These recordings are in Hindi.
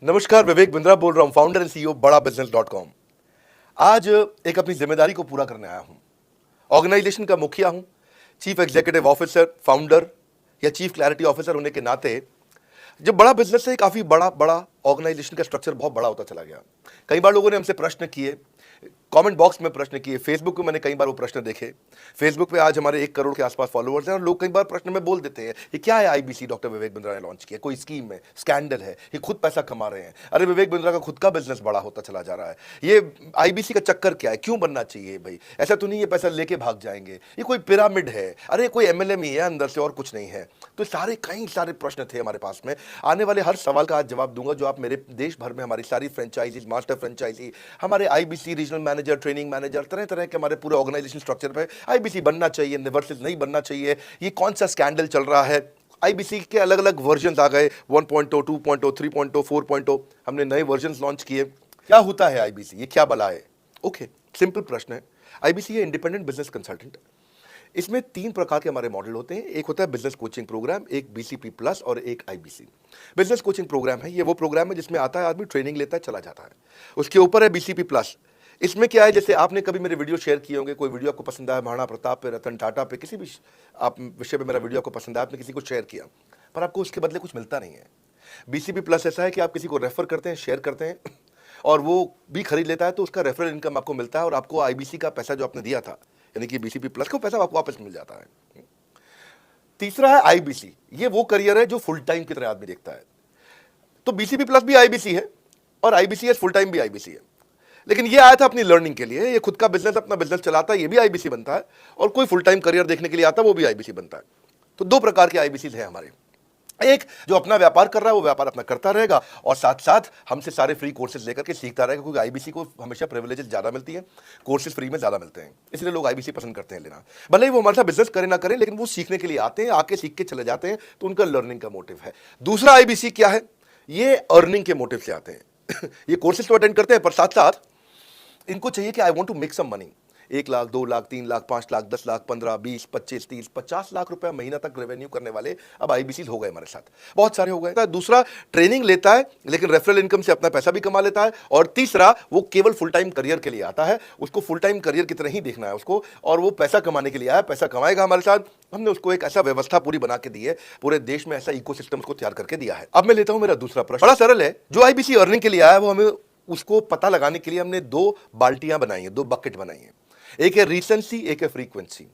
नमस्कार, विवेक बिंद्रा बोल रहा हूं, फाउंडर एंड सीईओ बड़ा बिजनेस .com। आज एक अपनी जिम्मेदारी को पूरा करने आया हूं। ऑर्गेनाइजेशन का मुखिया हूं, चीफ एग्जीक्यूटिव ऑफिसर, फाउंडर या चीफ क्लैरिटी ऑफिसर होने के नाते जब बड़ा बिजनेस है, काफी बड़ा बड़ा ऑर्गेनाइजेशन का स्ट्रक्चर बहुत बड़ा होता चला गया। कई बार लोगों ने हमसे प्रश्न किए, कमेंट बॉक्स में प्रश्न किए, फेसबुक पे मैंने कई बार वो प्रश्न देखे। फेसबुक पे आज हमारे 1 करोड़ के आसपास फॉलोअर्स हैं और लोग कई बार प्रश्न में बोल देते हैं, ये क्या है आईबीसी डॉक्टर विवेक बिंद्रा ने लॉन्च किया, कोई स्कीम है, स्कैंडल है, ये खुद पैसा कमा रहे हैं। अरे विवेक बिंद्रा का खुद का बिजनेस बड़ा होता चला जा रहा है, ये आईबीसी का चक्कर क्या है, क्यों बनना चाहिए भाई, ऐसा तो नहीं ये पैसा लेके भाग जाएंगे, ये कोई पिरामिड है, अरे कोई एमएलएम ही है अंदर से और कुछ नहीं है। तो सारे कई सारे प्रश्न थे हमारे पास में। आने वाले हर सवाल का आज जवाब दूंगा जो आप मेरे देश भर में हमारी सारी फ्रेंचाइजीज, मास्टर फ्रेंचाइजी, हमारे IBC regional manager, training manager, तरह तरह के हमारे पूरे ऑर्गेनाइजेशन स्ट्रक्चर पे आईबीसी बनना चाहिए वर्सेस नहीं बनना चाहिए, ये कौन सा स्कैंडल चल रहा है। आईबीसी के अलग अलग वर्जन आ गए, 1.0, 2.0, 3.0, 4.0, हमने नए वर्जन लॉन्च किए। क्या होता है आईबीसी, ये क्या बला है? ओके, सिंपल प्रश्न है। आईबीसी है इंडिपेंडेंट बिजनेस कंसल्टेंट। इसमें 3 प्रकार के हमारे मॉडल होते हैं। एक होता है बिजनेस कोचिंग प्रोग्राम, एक बीसीपी प्लस और एक आईबीसी। बिजनेस कोचिंग प्रोग्राम है, ये वो प्रोग्राम है जिसमें आता है आदमी, ट्रेनिंग लेता है, चला जाता है। उसके ऊपर है बीसीपी प्लस। इसमें क्या है, जैसे आपने कभी मेरे वीडियो शेयर किए होंगे, कोई वीडियो आपको पसंद आया, महाराणा प्रताप पे, रतन टाटा पे, किसी भी आप विषय पे मेरा वीडियो आपको पसंद आया, आपने किसी को शेयर किया, पर आपको उसके बदले कुछ मिलता नहीं है। बीसीपी प्लस ऐसा है कि आप किसी को रेफर करते हैं, शेयर करते हैं और वो भी खरीद लेता है, तो उसका रेफरल इनकम आपको मिलता है और आपको आईबीसी का पैसा जो आपने दिया था, यानी कि बीसीपी प्लस का पैसा आपको वापस मिल जाता है। तीसरा है आईबीसी, ये वो करियर है जो फुल टाइम की तरह आदमी देखता है। तो बीसीपी प्लस भी आईबीसी है और आईबीसी फुल टाइम भी आईबीसी है। लेकिन ये आया था अपनी लर्निंग के लिए, ये खुद का बिजनेस, अपना बिजनेस चलाता है, ये भी आईबीसी बनता है, और कोई फुल टाइम करियर देखने के लिए आता है, वो भी आईबीसी बनता है। तो 2 प्रकार के आईबीसी है हमारे। एक जो अपना व्यापार कर रहा है वो व्यापार अपना करता रहेगा और साथ साथ हमसे सारे फ्री कोर्सेज लेकर के सीखता रहेगा, क्योंकि आईबीसी को हमेशा प्रिविलेजेस ज्यादा मिलती है, कोर्सेज फ्री में ज्यादा मिलते हैं, इसलिए लोग आईबीसी पसंद करते हैं लेना। भले ही वो हमारे साथ बिजनेस करें ना करें, लेकिन वो सीखने के लिए आते हैं, आके सीख के चले जाते हैं, तो उनका लर्निंग का मोटिव है। दूसरा आईबीसी क्या है, ये अर्निंग के मोटिव से आते हैं ये कोर्सेज तो अटेंड करते हैं, पर साथ साथ इनको चाहिए कि I want to make some money. 1 lakh, 2 lakh, 3 lakh, 5 lakh, 10 lakh, 15, 20, 25, 30, 50 lakh रुपए महीना तक रेवेन्यू करने वाले अब आईबीसी हो गए हमारे साथ, बहुत सारे हो गए। दूसरा, ट्रेनिंग लेता है लेकिन रेफरल इनकम से अपना पैसा भी कमा लेता है। और तीसरा, वो केवल फुल टाइम करियर के लिए आता है, उसको फुल टाइम करियर की तरह ही देखना है उसको, और वो पैसा कमाने के लिए आया, पैसा कमाएगा हमारे साथ। हमने उसको एक ऐसा व्यवस्था पूरी बना के दी है, पूरे देश में ऐसा इकोसिस्टम उसको तैयार करके दिया है। अब मैं लेता हूं मेरा दूसरा प्रश्न, बड़ा सरल है। जो आईबीसी अर्निंग के लिए आया है, वो हमें उसको पता लगाने के लिए हमने 2 बाल्टियां बनाई हैं, 2 बकेट बनाई हैं। एक है रीसेंसी, एक है फ्रीक्वेंसी।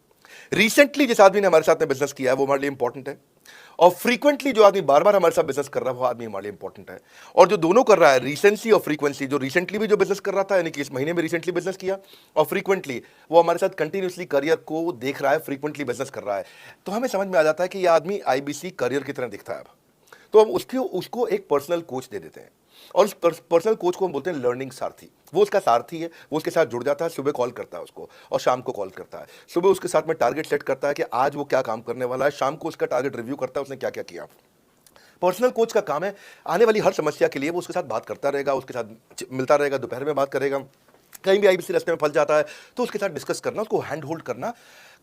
रिसेंटली जिस आदमी ने हमारे साथ में बिजनेस किया है वो हमारे लिए इंपॉर्टेंट है, और फ्रीक्वेंटली जो आदमी बार बार हमारे साथ बिजनेस कर रहा है वो आदमी हमारे लिए इंपॉर्टेंट है। और जो दोनों कर रहा है, रीसेंसी और फ्रीक्वेंसी, जो रिसेंटली भी जो बिजनेस कर रहा था, यानी कि इस महीने में रिसेंटली बिजनेस किया, और फ्रीक्वेंटली वो हमारे साथ कंटिन्यूसली करियर को देख रहा है, फ्रीक्वेंटली बिजनेस कर रहा है, तो हमें समझ में आ जाता है कि यह आदमी आईबीसी करियर की तरह दिखता है। अब तो हम उसको एक पर्सनल कोच दे देते हैं, और उस पर्सनल कोच को हम बोलते हैं लर्निंग सारथी। वो उसका सारथी है, वो उसके साथ जुड़ जाता है, सुबह कॉल करता है उसको और शाम को कॉल करता है। सुबह उसके साथ में टारगेट सेट करता है कि आज वो क्या काम करने वाला है, शाम को उसका टारगेट रिव्यू करता है उसने क्या क्या किया। पर्सनल कोच का काम है आने वाली हर समस्या के लिए वो उसके साथ बात करता रहेगा, उसके साथ मिलता रहेगा, दोपहर में बात करेगा, कहीं भी आईबीसी रास्ते में फंस जाता है तो उसके साथ डिस्कस करना, उसको हैंड होल्ड करना।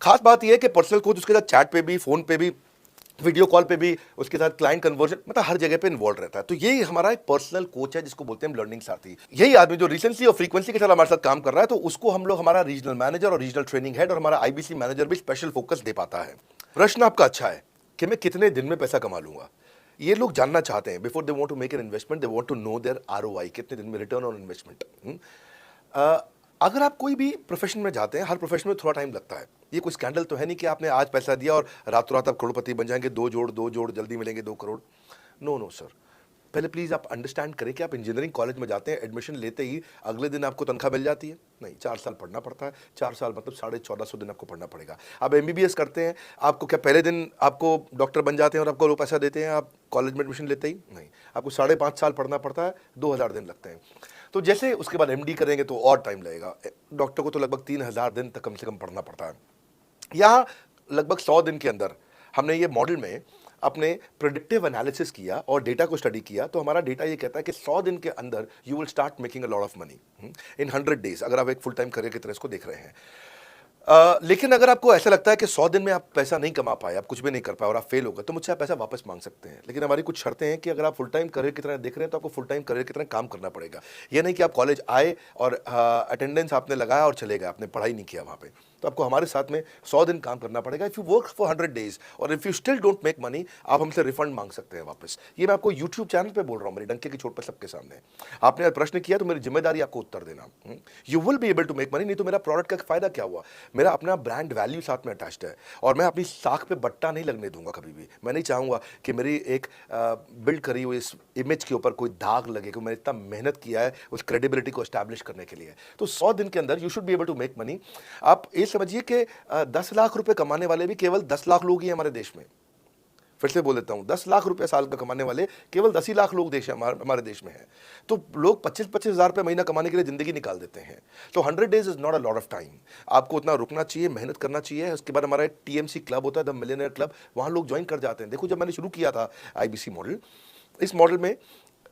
खास बात यह है कि पर्सनल कोच उसके साथ चैट पे भी, फोन पे भी, वीडियो कॉल पे भी, उसके साथ क्लाइंट कन्वर्जन, मतलब हर जगह पे इन्वॉल्व रहता है। तो यही हमारा एक पर्सनल कोच है जिसको बोलते हैं लर्निंग सारथी। यही आदमी जो रिसेंसी और फ्रीक्वेंसी के साथ हमारे साथ काम कर रहा है, तो उसको हम लोग हमारा रीजनल मैनेजर और रीजनल ट्रेनिंग हेड और हमारा आईबीसी मैनेजर भी स्पेशल फोकस दे पाता है। प्रश्न आपका अच्छा है कि मैं कितने दिन में पैसा कमा लूंगा, ये लोग जानना चाहते हैं। Before they want to make an investment, they want to know their ROI, कितने दिन में रिटर्न ऑन इन्वेस्टमेंट। अगर आप कोई भी प्रोफेशन में जाते हैं, हर प्रोफेशन में थोड़ा टाइम लगता है। ये कोई स्कैंडल तो है नहीं कि आपने आज पैसा दिया और रातों रात आप करोड़पति बन जाएंगे, 2 जोड़ जल्दी मिलेंगे 2 करोड़। नो नो सर, पहले प्लीज़ आप अंडरस्टैंड करें कि आप इंजीनियरिंग कॉलेज में जाते हैं, एडमिशन लेते ही अगले दिन आपको तनख्वाह मिल जाती है? नहीं, 4 साल पढ़ना पड़ता है। 4 साल मतलब 1450 दिन आपको पढ़ना पड़ेगा। आप एमबीबीएस करते हैं, आपको क्या पहले दिन आपको डॉक्टर बन जाते हैं और आपको वो पैसा देते हैं आप कॉलेज में एडमिशन लेते ही? नहीं, आपको 5.5 साल पढ़ना पड़ता है, 2000 दिन लगते हैं। तो जैसे उसके बाद एमडी करेंगे तो और टाइम लगेगा। डॉक्टर को तो लगभग 3000 दिन तक कम से कम पढ़ना पड़ता है। यहाँ लगभग 100 दिन के अंदर हमने ये मॉडल में अपने प्रेडिक्टिव एनालिसिस किया और डेटा को स्टडी किया, तो हमारा डेटा ये कहता है कि 100 दिन के अंदर you will start making a lot of money in 100 days, अगर आप एक फुल टाइम करियर की तरह इसको देख रहे हैं। लेकिन अगर आपको ऐसा लगता है कि 100 दिन में आप पैसा नहीं कमा पाए, आप कुछ भी नहीं कर पाए और आप फेल हो गए, तो मुझसे आप पैसा वापस मांग सकते हैं। लेकिन हमारी कुछ शर्तें हैं कि अगर आप फुल टाइम करियर की तरह देख रहे हैं तो आपको फुल टाइम करियर की तरह काम करना पड़ेगा। ये नहीं कि आप कॉलेज आए और अटेंडेंस आपने लगाया और चले गए, आपने पढ़ाई नहीं किया वहाँ पे। तो आपको हमारे साथ में 100 दिन काम करना पड़ेगा। If you work for 100 days और if you still don't make money, आप हमसे रिफंड मांग सकते हैं वापस। ये मैं आपको यूट्यूब चैनल पे बोल रहा हूँ, मेरे डंके की चोट पर सबके सामने। आपने प्रश्न किया तो मेरी जिम्मेदारी आपको उत्तर देना। You will be able to make money, नहीं तो मेरा प्रोडक्ट का फायदा क्या हुआ? मेरा अपना ब्रांड वैल्यू साथ में अटैच्ड है और मैं अपनी साख पे बट्टा नहीं लगने दूंगा कभी भी। मैं नहीं चाहूंगा कि मेरी एक बिल्ड करी हुई इस इमेज के ऊपर कोई दाग लगे, क्योंकि मैंने इतना मेहनत किया है उस क्रेडिबिलिटी को एस्टैब्लिश करने के लिए। तो 100 दिन के अंदर you should be able to make money. आप ये समझिए कि 10 लाख रुपए कमाने वाले भी केवल 10 लाख लोग ही हमारे देश में। फिर से बोल देता हूं, 10 लाख रुपए साल का कमाने वाले केवल 10 ही लाख लोग देश हमारे देश में हैं। तो लोग 25-25 हज़ार रुपये महीना कमाने के लिए जिंदगी निकाल देते हैं। तो 100 days is not a lot of time. आपको उतना रुकना चाहिए, मेहनत करना चाहिए। उसके बाद हमारा टीएमसी क्लब होता है, द मिलियनेयर क्लब, वहाँ लोग ज्वाइन कर जाते हैं। देखो, जब मैंने शुरू किया था आईबीसी मॉडल, इस मॉडल में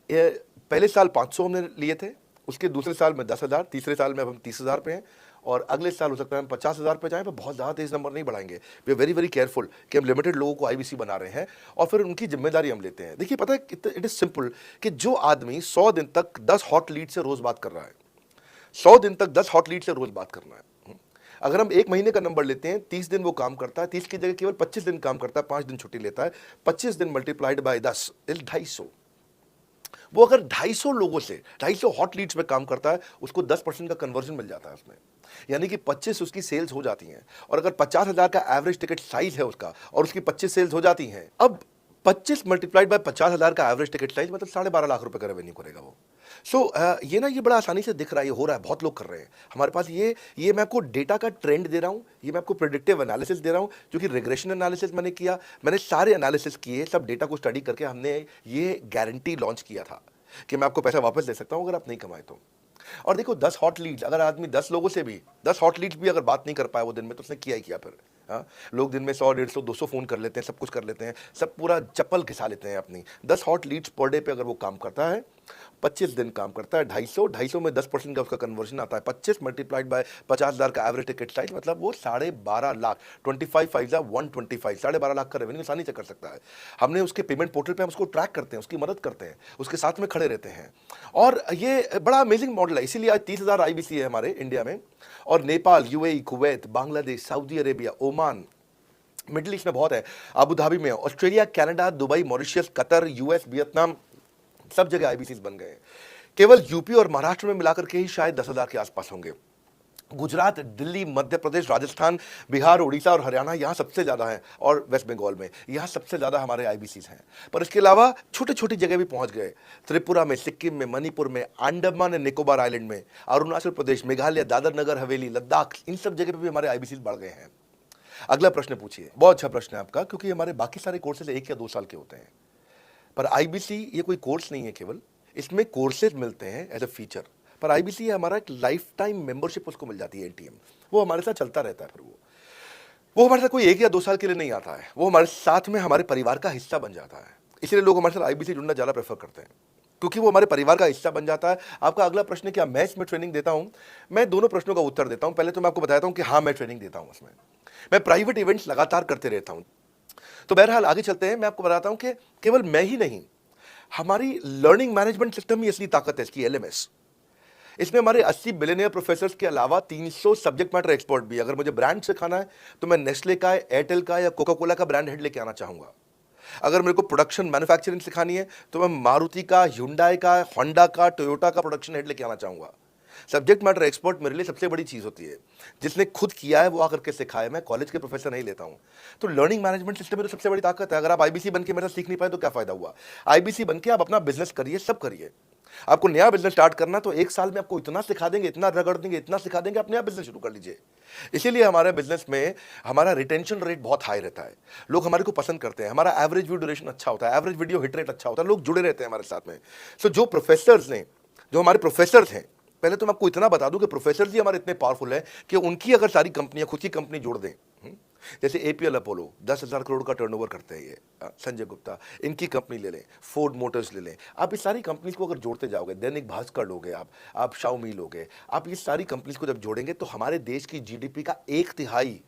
पहले साल 500 हमने लिए थे, उसके दूसरे साल में 10,000, तीसरे साल में अब हम 30,000 पे हैं और अगले साल हो सकता है हम 50,000 पे जाएं, पर बहुत ज़्यादा तेज नंबर नहीं बढ़ाएंगे। We are very very careful कि हम लिमिटेड लोगों को आईबीसी बना रहे हैं और फिर उनकी जिम्मेदारी हम लेते हैं। देखिए, पता है इट इज़ सिंपल कि जो आदमी 100 दिन तक 10 हॉट लीड से रोज़ बात कर रहा है, 100 दिन तक 10 हॉट लीड से रोज़ बात करना है। अगर हम एक महीने का नंबर लेते हैं, 30 दिन वो काम करता है, 30 की जगह केवल 25 दिन काम करता है, 5 दिन छुट्टी लेता है, 25 दिन मल्टीप्लाइड बाय 10 इज 250। वो अगर 250 लोगों से 250 हॉट लीड्स में काम करता है, उसको 10% का कन्वर्जन मिल जाता है उसमें, यानी कि 25 उसकी सेल्स हो जाती हैं। और अगर 50,000 का एवरेज टिकट साइज है उसका और उसकी 25 सेल्स हो जाती हैं, अब 25 मल्टीप्लाइड बाय 50,000 का एवरेज टिकट साइज मतलब 12.5 लाख रुपए का रेवेन्यू करेगा वो। ये ना, ये बड़ा आसानी से दिख रहा है, ये हो रहा है, बहुत लोग कर रहे हैं हमारे पास। ये मैं आपको डेटा का ट्रेंड दे रहा हूँ, ये मैं आपको प्रेडिक्टिव एनालिसिस दे रहा हूँ, जो कि रिग्रेशन एनालिसिस मैंने किया, मैंने सारे एनालिसिस किए, सब डेटा को स्टडी करके हमने ये गारंटी लॉन्च किया था कि मैं आपको पैसा वापस दे सकता हूं अगर आप नहीं कमाए तो। और देखो, 10 हॉट लीड्स, अगर आदमी 10 लोगों से भी 10 हॉट लीड्स भी अगर बात नहीं कर पाया वो दिन में, तो उसने किया ही किया फिर। हाँ, लोग दिन में 100, 150, 200 फोन कर लेते हैं, सब कुछ कर लेते हैं, सब पूरा चप्पल घिसा लेते हैं अपनी। 10 हॉट लीड्स पर डे पे अगर वो काम करता है, 25 दिन काम करता है, 250 में 10% का उसका कन्वर्जन आता है, 25 मल्टीप्लाइड बाय 50,000 का एवरेज टिकट साइज, मतलब वो 12.5 लाख, 25 5 125, 12.5 लाख का रेवेन्यू आसानी से कर सकता है। हमने उसके पेमेंट पोर्टल पे हम उसको ट्रैक करते हैं, उसकी मदद करते हैं, उसके साथ में खड़े रहते हैं। और ये बड़ा अमेजिंग मॉडल है, इसीलिए आज 30,000 आईबीसी है हमारे इंडिया में। और Nepal, UAE, Kuwait, Bangladesh, Saudi Arabia, Oman, middle east में बहुत है, अबू धाबी में, Australia, Canada, Dubai, Mauritius, Qatar, US, Vietnam, सब जगह आईबीसी बन गए हैं। केवल यूपी और महाराष्ट्र में मिलाकर के ही शायद 10,000 के आसपास होंगे। गुजरात, दिल्ली, मध्य प्रदेश, राजस्थान, बिहार, उड़ीसा और हरियाणा, यहाँ सबसे ज़्यादा है, और वेस्ट बंगाल में यहाँ सबसे ज़्यादा हमारे आईबीसीज हैं। पर इसके अलावा छोटी छोटी जगह भी पहुँच गए, त्रिपुरा में, सिक्किम में, मणिपुर में, अंडमान एंड निकोबार आइलैंड में, अरुणाचल प्रदेश, मेघालय, दादर नगर हवेली, लद्दाख, इन सब जगह पर भी हमारे आईबीसीज बढ़ गए हैं। अगला प्रश्न पूछिए। बहुत अच्छा प्रश्न है आपका, क्योंकि हमारे बाकी सारे कोर्सेज 1 या 2 साल के होते हैं, पर आईबीसी ये कोई कोर्स नहीं है केवल, इसमें कोर्सेज मिलते हैं एज अ फीचर। पर आईबीसी हमारा एक लाइफ टाइम मेंबरशिप उसको मिल जाती है, एटीएम, वो हमारे साथ चलता रहता है। फिर वो हमारे साथ कोई 1 या 2 साल के लिए नहीं आता है, वो हमारे साथ में हमारे परिवार का हिस्सा बन जाता है। इसलिए लोग हमारे साथ आईबीसी जुड़ना ज़्यादा प्रेफर करते हैं, क्योंकि वो हमारे परिवार का हिस्सा बन जाता है। आपका अगला प्रश्न, क्या मैं इसमें ट्रेनिंग देता हूं? मैं दोनों प्रश्नों का उत्तर देता हूं। पहले तो मैं आपको बताता हूं कि हाँ, मैं ट्रेनिंग देता हूं उसमें, मैं प्राइवेट इवेंट्स लगातार करते रहता हूं। तो बहरहाल आगे चलते हैं, मैं आपको बताता हूं कि केवल मैं ही नहीं, हमारी लर्निंग मैनेजमेंट सिस्टम ही असली ताकत है इसकी, एलएमएस। इसमें हमारे 80 बिलियनियर प्रोफेसर्स के अलावा 300 सब्जेक्ट मैटर एक्सपर्ट भी। अगर मुझे ब्रांड सिखाना है तो मैं नेस्ले का, एयरटेल का या कोका कोला का ब्रांड हेड लेके आना चाहूंगा। अगर मेरे को प्रोडक्शन मैन्युफैक्चरिंग सिखानी है तो मैं मारुति का, ह्युंडई का, होंडा का, टोयोटा का प्रोडक्शन हेड लेके आना चाहूंगा। सब्जेक्ट मैटर एक्सपर्ट मेरे लिए सबसे बड़ी चीज़ होती है, जिसने खुद किया है वो आकर के सिखाए। मैं कॉलेज के प्रोफेसर नहीं लेता हूं। तो लर्निंग मैनेजमेंट सिस्टम में तो सबसे बड़ी ताकत है। अगर आप आईबीसी बन के मेरे साथ सीख नहीं पाए तो क्या फायदा हुआ? आईबीसी बन के आप अपना बिजनेस करिए, सब करिए। आपको नया बिजनेस स्टार्ट करना तो 1 साल में आपको इतना सिखा देंगे, इतना रगड़ देंगे, इतना सिखा देंगे, आप नया बिजनेस शुरू कर लीजिए। इसीलिए हमारे बिजनेस में हमारा रिटेंशन रेट बहुत हाई रहता है, लोग हमारे को पसंद करते हैं, हमारा एवरेज व्यू ड्यूरेशन अच्छा होता है, एवरेज वीडियो हिट रेट अच्छा होता है, लोग जुड़े रहते हैं हमारे साथ में। सो जो प्रोफेसर्स ने, जो हमारे प्रोफेसर्स हैं, पहले तो मैं आपको इतना बता दूं कि प्रोफेसर जी हमारे इतने पावरफुल हैं कि उनकी अगर सारी कंपनियां खुद की कंपनी जोड़ दें जैसे एपीएल अपोलो 10,000 करोड़ का टर्नओवर करते हैं ये, संजय गुप्ता, इनकी कंपनी ले लें, फोर्ड मोटर्स ले लें, आप इस सारी कंपनीज को अगर जोड़ते जाओगे, दैनिक भास्कर लोगे, आप शाओमी लोगे, आप ये सारी कंपनीज को जब जोड़ेंगे तो हमारे देश की जीडीपी का 1/3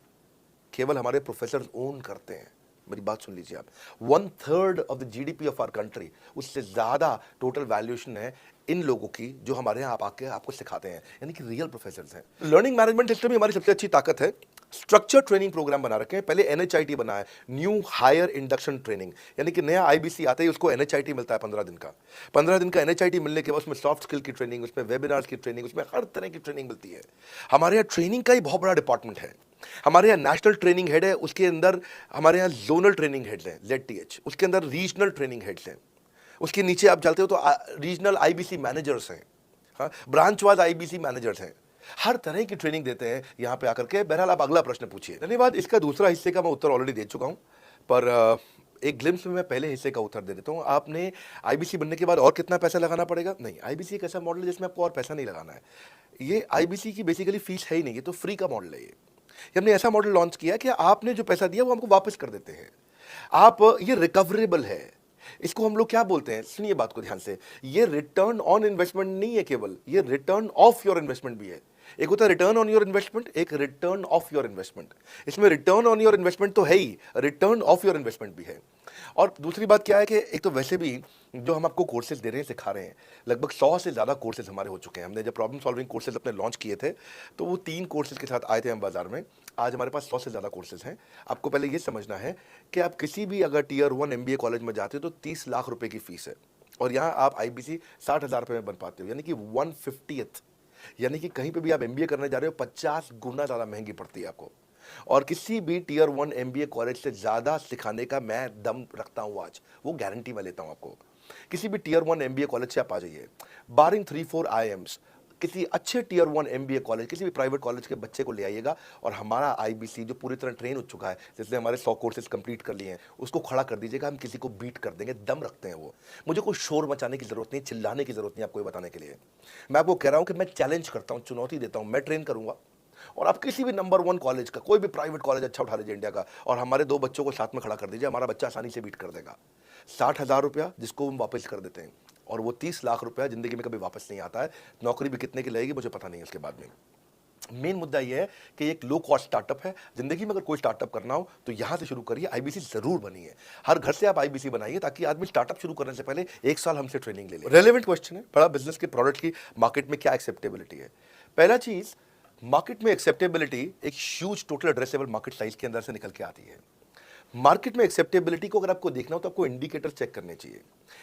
केवल हमारे प्रोफेसर ओन करते हैं। मेरी बात सुन लीजिए आप, 1/3 of the GDP of our country, उससे ज्यादा टोटल वैल्यूएशन है इन लोगों की जो हमारे यहाँ आप आके आपको सिखाते हैं, यानी कि रियल प्रोफेसर्स हैं। लर्निंग मैनेजमेंट सिस्टम ही हमारी सबसे अच्छी ताकत है। स्ट्रक्चर ट्रेनिंग प्रोग्राम बना रखे हैं, पहले एनएचआईटी बना है, न्यू हायर इंडक्शन ट्रेनिंग, यानी कि नया आईबीसी आता है उसको एनएचआईटी मिलता है 15 दिन का। 15 दिन का एनएचआईटी मिलने के बाद उसमें सॉफ्ट स्किल की ट्रेनिंग, उसमें वेबिनार्स की ट्रेनिंग, उसमें हर तरह की ट्रेनिंग मिलती है। हमारे यहाँ ट्रेनिंग का ही बहुत बड़ा डिपार्टमेंट है। हमारे यहाँ नेशनल ट्रेनिंग हेड है, उसके अंदर हमारे यहाँ जोनल ट्रेनिंग हेड्स हैं ZTH, उसके अंदर रीजनल ट्रेनिंग हेड्स हैं, उसके नीचे आप चलते हो तो रीजनल आईबीसी मैनेजर्स हैं, हाँ, ब्रांच वाइज आईबीसी मैनेजर्स हैं, हर तरह की ट्रेनिंग देते हैं यहाँ पे आकर के। बहरहाल आप अगला प्रश्न पूछिए। धन्यवाद। इसका दूसरा हिस्से का मैं उत्तर ऑलरेडी दे चुका हूँ, पर एक ग्लिम्स में मैं पहले हिस्से का उत्तर दे देता हूँ। आपने आईबीसी बनने के बाद और कितना पैसा लगाना पड़ेगा? नहीं, आईबीसी एक ऐसा मॉडल है जिसमें आपको और पैसा नहीं लगाना है। ये आईबीसी की बेसिकली फीस है ही नहीं, ये तो फ्री का मॉडल है। ये हमने ऐसा मॉडल लॉन्च किया कि आपने जो पैसा दिया वो हमको वापस कर देते हैं। आप, ये रिकवरेबल है। इसको हम लोग क्या बोलते हैं, सुनिए बात को ध्यान से, ये रिटर्न ऑन इन्वेस्टमेंट नहीं है केवल, ये रिटर्न ऑफ योर इन्वेस्टमेंट भी है। एक होता है रिटर्न ऑन योर इन्वेस्टमेंट, एक रिटर्न ऑफ योर इन्वेस्टमेंट। इसमें रिटर्न ऑन योर इन्वेस्टमेंट तो है ही, रिटर्न ऑफ योर इन्वेस्टमेंट भी है। और दूसरी बात क्या है कि एक तो वैसे भी जो हम आपको कोर्सेज दे रहे हैं, सिखा रहे हैं, लगभग 100 से ज़्यादा कोर्सेज हमारे हो चुके हैं। हमने जब प्रॉब्लम सॉल्विंग कोर्सेज अपने लॉन्च किए थे तो वो 3 कोर्सेज के साथ आए थे हम बाजार में। आज हमारे पास 100 से ज़्यादा कोर्सेज हैं। आपको पहले ये समझना है कि आप किसी भी अगर टियर 1 MBA कॉलेज में जाते हो तो 30 लाख रुपए की फीस है, और यहाँ आप आईबीसी 60,000 रुपये में बन पाते हो, यानी कि 1/50, यानी कि कहीं पे भी आप MBA करने जा रहे हो 50 गुना ज़्यादा महंगी पड़ती है आपको। और किसी भी टियर 1 MBA कॉलेज से ज़्यादा सिखाने का मैं दम रखता हूँ आज, वो गारंटी मैं लेता हूँ आपको। किसी भी टियर 1 MBA कॉलेज से आप आ जाइए, बारिंग 3-4 IIMs, किसी अच्छे टियर 1 MBA कॉलेज, किसी भी प्राइवेट कॉलेज के बच्चे को ले आइएगा, और हमारा आईबीसी जो पूरी तरह ट्रेन हो चुका है, जिसने हमारे 100 कोर्सेज कंप्लीट कर लिए हैं, उसको खड़ा कर दीजिएगा, हम किसी को बीट कर देंगे, दम रखते हैं वो। मुझे कोई शोर मचाने की जरूरत नहीं, चिल्लाने की जरूरत नहीं आपको ये बताने के लिए। मैं आपको कह रहा हूं कि मैं चैलेंज करता हूं, चुनौती देता हूं, मैं ट्रेन करूंगा, और आप किसी भी नंबर 1 कॉलेज का, कोई भी प्राइवेट कॉलेज अच्छा उठा लीजिए इंडिया का, और हमारे 2 बच्चों को साथ में खड़ा कर दीजिए, हमारा बच्चा आसानी से बीट कर देगा। 60,000 रुपया जिसको हम वापस कर देते हैं, और वो 30 लाख रुपया जिंदगी में कभी वापस नहीं आता है। नौकरी भी कितने की लगेगी मुझे पता नहीं है उसके बाद में। मेन मुद्दा यह है कि एक लो कॉस्ट स्टार्टअप है। जिंदगी में अगर कोई स्टार्टअप करना हो तो यहां से शुरू करिए, आईबीसी जरूर बनिए। हर घर से आप आईबीसी बनाइए ताकि आदमी स्टार्टअप शुरू करने से पहले 1 साल हमसे ट्रेनिंग ले ले। रेलेवेंट क्वेश्चन है, बड़ा बिजनेस के प्रोडक्ट की मार्केट में क्या एक्सेप्टेबिलिटी है। पहला चीज, मार्केट में एक्सेप्टेबिलिटी एक huge total addressable market size के अंदर से निकल के आती है। मार्केट में एक्सेप्टेबिलिटी को अगर आपको देखना हो तो आपको इंडिकेटर चेक करने चाहिए।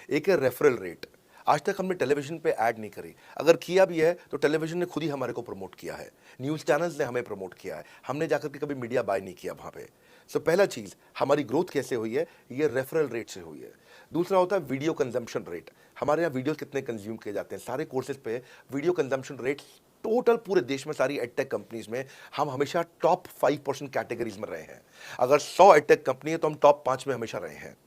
एक है रेफरल रेट। आज तक हमने टेलीविजन पे ऐड नहीं करी, अगर किया भी है तो टेलीविजन ने खुद ही हमारे को प्रमोट किया है, न्यूज़ चैनल्स ने हमें प्रमोट किया है, हमने जाकर के कभी मीडिया बाय नहीं किया वहाँ पे। सो पहला चीज़, हमारी ग्रोथ कैसे हुई है, ये रेफरल रेट से हुई है। दूसरा होता है वीडियो कंजम्पशन रेट। हमारे यहाँ वीडियो कितने कंज्यूम किए जाते हैं, सारे कोर्सेज पे वीडियो कंजम्पशन रेट टोटल पूरे देश में सारी एडटेक कंपनीज में हम हमेशा टॉप 5% कैटेगरीज में रहे हैं। अगर 100 एडटेक कंपनी है तो हम टॉप 5 में हमेशा रहे हैं।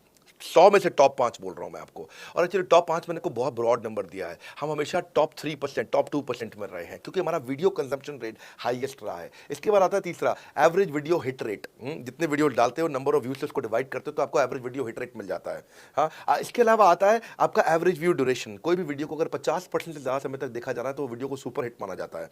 100 में से टॉप 5 बोल रहा हूं मैं आपको, और एक्चुअली टॉप 5 मैंने को बहुत ब्रॉड नंबर दिया है। हम हमेशा टॉप 3%, टॉप 2% में रहे हैं, क्योंकि हमारा वीडियो कंजम्पशन रेट हाईएस्ट रहा है। इसके बाद आता है तीसरा, एवरेज वीडियो हिट रेट। जितने वीडियो डालते हो, नंबर ऑफ व्यूज से उसको डिवाइड करते हो तो आपको एवरेज वीडियो हिट रेट मिल जाता है। हाँ, इसके अलावा आता है आपका एवरेज व्यू ड्यूरेशन। कोई भी वीडियो को अगर 50% से ज़्यादा समय तक देखा जा रहा है तो वो वीडियो को सुपर हिट माना जाता है।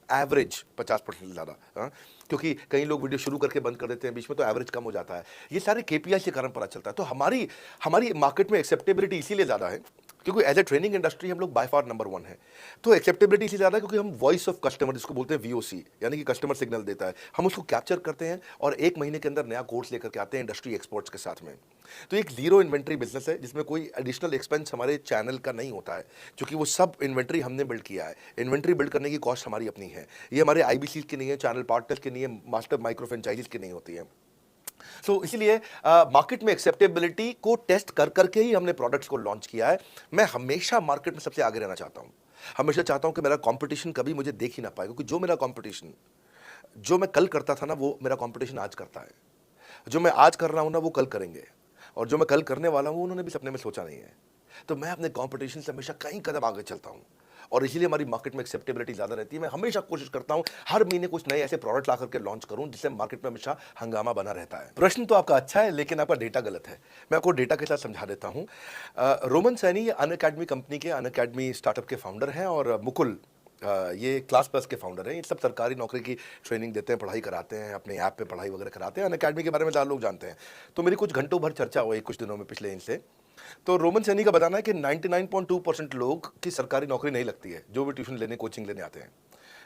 एवरेज 50% से ज़्यादा, क्योंकि कई लोग वीडियो शुरू करके बंद कर देते हैं बीच में, तो एवरेज कम हो जाता है। ये सारे केपीआई के कारण पता चलता है। तो हमारी मार्केट में एक्सेप्टेबिलिटी इसीलिए ज़्यादा है क्योंकि एज ए ट्रेनिंग इंडस्ट्री हम लोग बाय फार नंबर 1 है। तो एक्सेप्टेबिलिटी इसलिए ज़्यादा है क्योंकि हम वॉइस ऑफ कस्टमर, जिसको बोलते हैं VOC, यानी कि कस्टमर सिग्नल देता है, हम उसको कैप्चर करते हैं और 1 महीने के अंदर नया कोर्स लेकर के आते हैं इंडस्ट्री एक्सपर्ट्स के साथ में। तो एक जीरो इन्वेंट्री बिजनेस है जिसमें कोई एडिशनल एक्सपेंस हमारे चैनल का नहीं होता है, क्योंकि वो सब इन्वेंट्री हमने बिल्ड किया है। इन्वेंट्री बिल्ड करने की कॉस्ट हमारी अपनी है। ये हमारे IBC की नहीं है, चैनल पार्टनर्स की नहीं है, मास्टर माइक्रो फ्रेंचाइजीज की नहीं होती है। सो इसीलिए मार्केट में एक्सेप्टेबिलिटी को टेस्ट कर करके ही हमने प्रोडक्ट्स को लॉन्च किया है। मैं हमेशा मार्केट में सबसे आगे रहना चाहता हूं। हमेशा चाहता हूं कि मेरा कंपटीशन कभी मुझे देख ही ना पाए, क्योंकि जो मेरा कंपटीशन, जो मैं कल करता था ना, वो मेरा कंपटीशन आज करता है। जो मैं आज कर रहा हूं ना, वो कल करेंगे, और जो मैं कल करने वाला हूं उन्होंने भी सपने में सोचा नहीं है। तो मैं अपने कंपटीशन से हमेशा कई कदम आगे चलता हूं, और इसीलिए हमारी मार्केट में एक्सेप्टेबिलिटी ज़्यादा रहती है। मैं हमेशा कोशिश करता हूँ हर महीने कुछ नए ऐसे प्रोडक्ट ला करके लॉन्च करूँ जिससे मार्केट में हमेशा हंगामा बना रहता है। प्रश्न तो आपका अच्छा है, लेकिन आपका डेटा गलत है। मैं आपको डेटा के साथ समझा देता हूँ। रोमन सैनी अनअकैडमी कंपनी के, अनअकैडमी स्टार्टअप के फाउंडर हैं, और मुकुल ये क्लास प्लस के फाउंडर हैं। ये सब सरकारी नौकरी की ट्रेनिंग देते हैं, पढ़ाई कराते हैं, अपने ऐप पे पढ़ाई वगैरह कराते हैं। अनअकैडमी के बारे में ज़्यादा लोग जानते हैं। तो मेरी कुछ घंटों भर चर्चा हुई कुछ दिनों में पिछले इनसे। तो रोमन सैनी का बताना है कि 99.2% लोग की सरकारी नौकरी नहीं लगती है, जो भी ट्यूशन लेने, कोचिंग लेने आते हैं।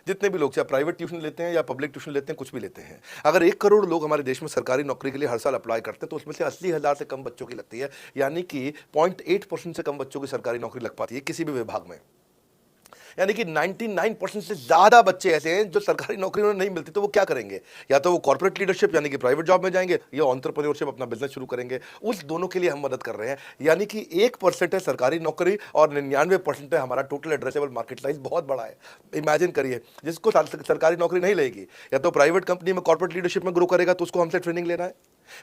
जितने भी लोग, चाहे प्राइवेट ट्यूशन लेते हैं या पब्लिक ट्यूशन लेते हैं, कुछ भी लेते हैं, अगर 1 करोड़ लोग हमारे देश में सरकारी नौकरी के लिए हर साल अप्लाई करते हैं तो उसमें से 80,000 से कम बच्चों की लगती है। यानी कि 0.8% से कम बच्चों की सरकारी नौकरी लग पाती है किसी भी विभाग में। यानी कि 99% से ज़्यादा बच्चे ऐसे हैं जो सरकारी नौकरी उन्हें नहीं मिलती, तो वो क्या करेंगे? या तो वो कॉर्पोरेट लीडरशिप यानी कि प्राइवेट जॉब में जाएंगे, या एंटरप्रेन्योरशिप अपना बिजनेस शुरू करेंगे। उस दोनों के लिए हम मदद कर रहे हैं। यानी कि 1% है सरकारी नौकरी और 99% है हमारा टोटल एड्रेसेबल मार्केट साइज। बहुत बड़ा है। इमेजिन करिए, जिसको सरकारी नौकरी नहीं लगेगी, या तो प्राइवेट कंपनी में कॉर्पोरेट लीडरशिप में ग्रो करेगा तो उसको हमसे ट्रेनिंग लेना है,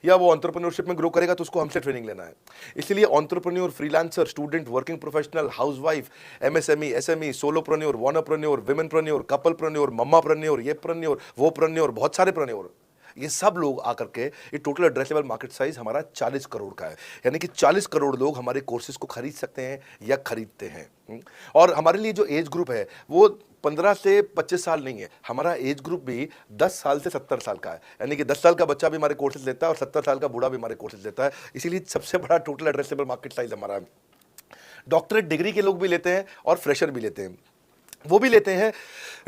या वो एंटरप्रेन्योरशिप में ग्रो करेगा तो उसको हमसे ट्रेनिंग लेना है। इसलिए entrepreneur, freelancer, student, working professional, housewife, MSME, SME, solopreneur, wannapreneur, womenpreneur, couplepreneur, mommapreneur, ये प्रेन्योर, वो प्रेन्योर, बहुत सारे प्रेन्योर, ये सब लोग आकर के, ये टोटल एड्रेसेबल मार्केट साइज हमारा 40 करोड़ का है। यानी कि 40 करोड़ लोग हमारे कोर्सेज को खरीद सकते हैं या खरीदते हैं। और हमारे लिए जो एज ग्रुप है वो 15 से 25 साल नहीं है, हमारा एज ग्रुप भी 10 साल से 70 साल का है। यानी कि 10 साल का बच्चा भी हमारे कोर्सेज लेता है और 70 साल का बूढ़ा भी हमारे कोर्सेज लेता है। इसीलिए सबसे बड़ा टोटल एड्रेसेबल मार्केट साइज हमारा है। डॉक्टरेट डिग्री के लोग भी लेते हैं और फ्रेशर भी लेते हैं। वो भी लेते हैं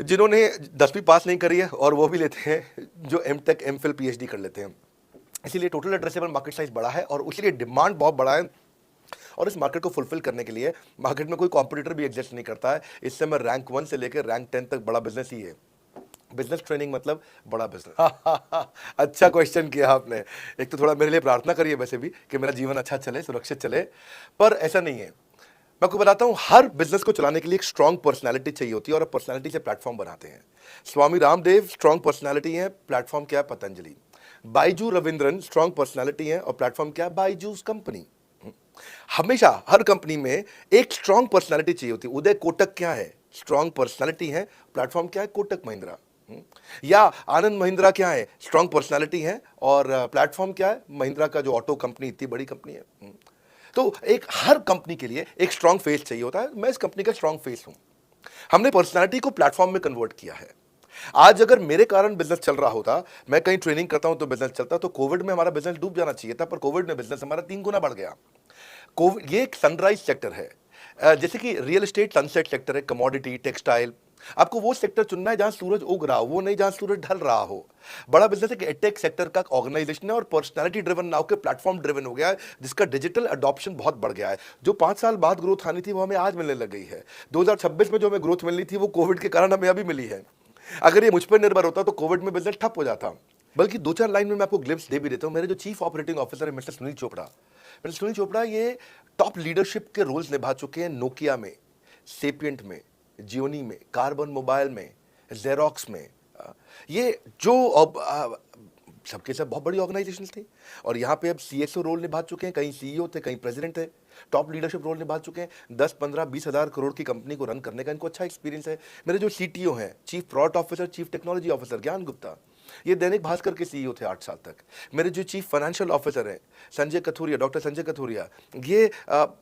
जिन्होंने 10वीं पास नहीं करी है, और वो भी लेते हैं जो एमटेक, एमफिल, पीएचडी कर लेते हैं। इसीलिए टोटल एड्रेसेबल मार्केट साइज बड़ा है और उसीलिए डिमांड बहुत बड़ा है। और इस मार्केट को फुलफिल करने के लिए मार्केट में कोई कॉम्पिटिटर भी एग्जिस्ट नहीं करता है। इस समय रैंक 1 से लेकर रैंक 10 तक बड़ा बिजनेस ही है। बिजनेस ट्रेनिंग मतलब बड़ा बिजनेस। अच्छा क्वेश्चन किया आपने। एक तो थोड़ा मेरे लिए प्रार्थना करिए वैसे भी कि मेरा जीवन अच्छा चले, सुरक्षित चले, पर ऐसा नहीं है। मैं आपको बताता हूं, हर बिजनेस को चलाने के लिए एक स्ट्रांग पर्सनालिटी चाहिए होती है और पर्सनालिटी से प्लेटफॉर्म बनाते हैं। स्वामी रामदेव स्ट्रांग पर्सनालिटी है, प्लेटफॉर्म क्या है? पतंजलि। बाइजू रविंद्रन स्ट्रांग पर्सनालिटी है और प्लेटफॉर्म क्या है? बाइजूस कंपनी। हमेशा हर कंपनी में एक स्ट्रांग पर्सनालिटी चाहिए होती है। उदय कोटक क्या है? स्ट्रांग पर्सनालिटी है, प्लेटफॉर्म क्या है? कोटक महिंद्रा। या आनंद महिंद्रा क्या है? स्ट्रांग पर्सनालिटी है और प्लेटफॉर्म क्या है? महिंद्रा का जो ऑटो कंपनी, इतनी बड़ी कंपनी है। तो एक हर कंपनी के लिए एक स्ट्रांग फेस चाहिए होता है। मैं इस कंपनी का स्ट्रांग फेस हूं। हमने पर्सनालिटी को प्लेटफॉर्म में कन्वर्ट किया है। आज अगर मेरे कारण बिजनेस चल रहा होता, मैं कहीं ट्रेनिंग करता हूं तो बिजनेस चलता, तो कोविड में हमारा बिजनेस डूब जाना चाहिए था, पर कोविड में बिजनेस हमारा 3 गुना बढ़ गया। कोविड ये एक सनराइज सेक्टर है, जैसे कि रियल एस्टेट सनसेट सेक्टर है, कमोडिटी, टेक्सटाइल। आपको वो सेक्टर चुनना है जहां सूरज उग रहा हो, वो नहीं जहां सूरज ढल रहा हो। बड़ा बिजनेस एक एडटेक सेक्टर का ऑर्गेनाइजेशन है और पर्सनालिटी ड्रिवन नाउ के प्लेटफॉर्म ड्रिवन हो गया है, जिसका डिजिटल अडॉप्शन बहुत बढ़ गया है। जो 5 साल बाद ग्रोथ आनी थी वो हमें आज मिलने लग गई है। 2026 में जो हमें ग्रोथ मिलनी थी वो कोविड के कारण हमें अभी मिली है। अगर ये मुझ पर निर्भर होता तो कोविड में बिजनेस ठप हो जाता। बल्कि 2-4 लाइन में मैं आपको ग्लिम्स दे भी देता हूं। मेरे जो चीफ ऑपरेटिंग ऑफिसर है मिस्टर सुनील चोपड़ा, ये टॉप लीडरशिप के रोल्स निभा चुके हैं नोकिया में, सेपियंट में, जियोनी में, कार्बन मोबाइल में, जेरोक्स में। ये जो अब सबके सब बहुत बड़ी ऑर्गेनाइजेशंस थी और यहाँ पे अब सीएसओ रोल निभा चुके हैं, कहीं सीईओ थे, कहीं प्रेसिडेंट थे। टॉप लीडरशिप रोल निभा चुके हैं। 10, 15, 20 हज़ार करोड़ की कंपनी को रन करने का इनको अच्छा एक्सपीरियंस है। मेरे जो सीटीओ हैं, chief product officer, chief technology officer ज्ञान गुप्ता, ये दैनिक भास्कर के सीईओ थे 8 साल तक। मेरे जो चीफ फाइनेंशियल ऑफिसर हैं संजय कथुरिया, डॉक्टर संजय कथुरिया, ये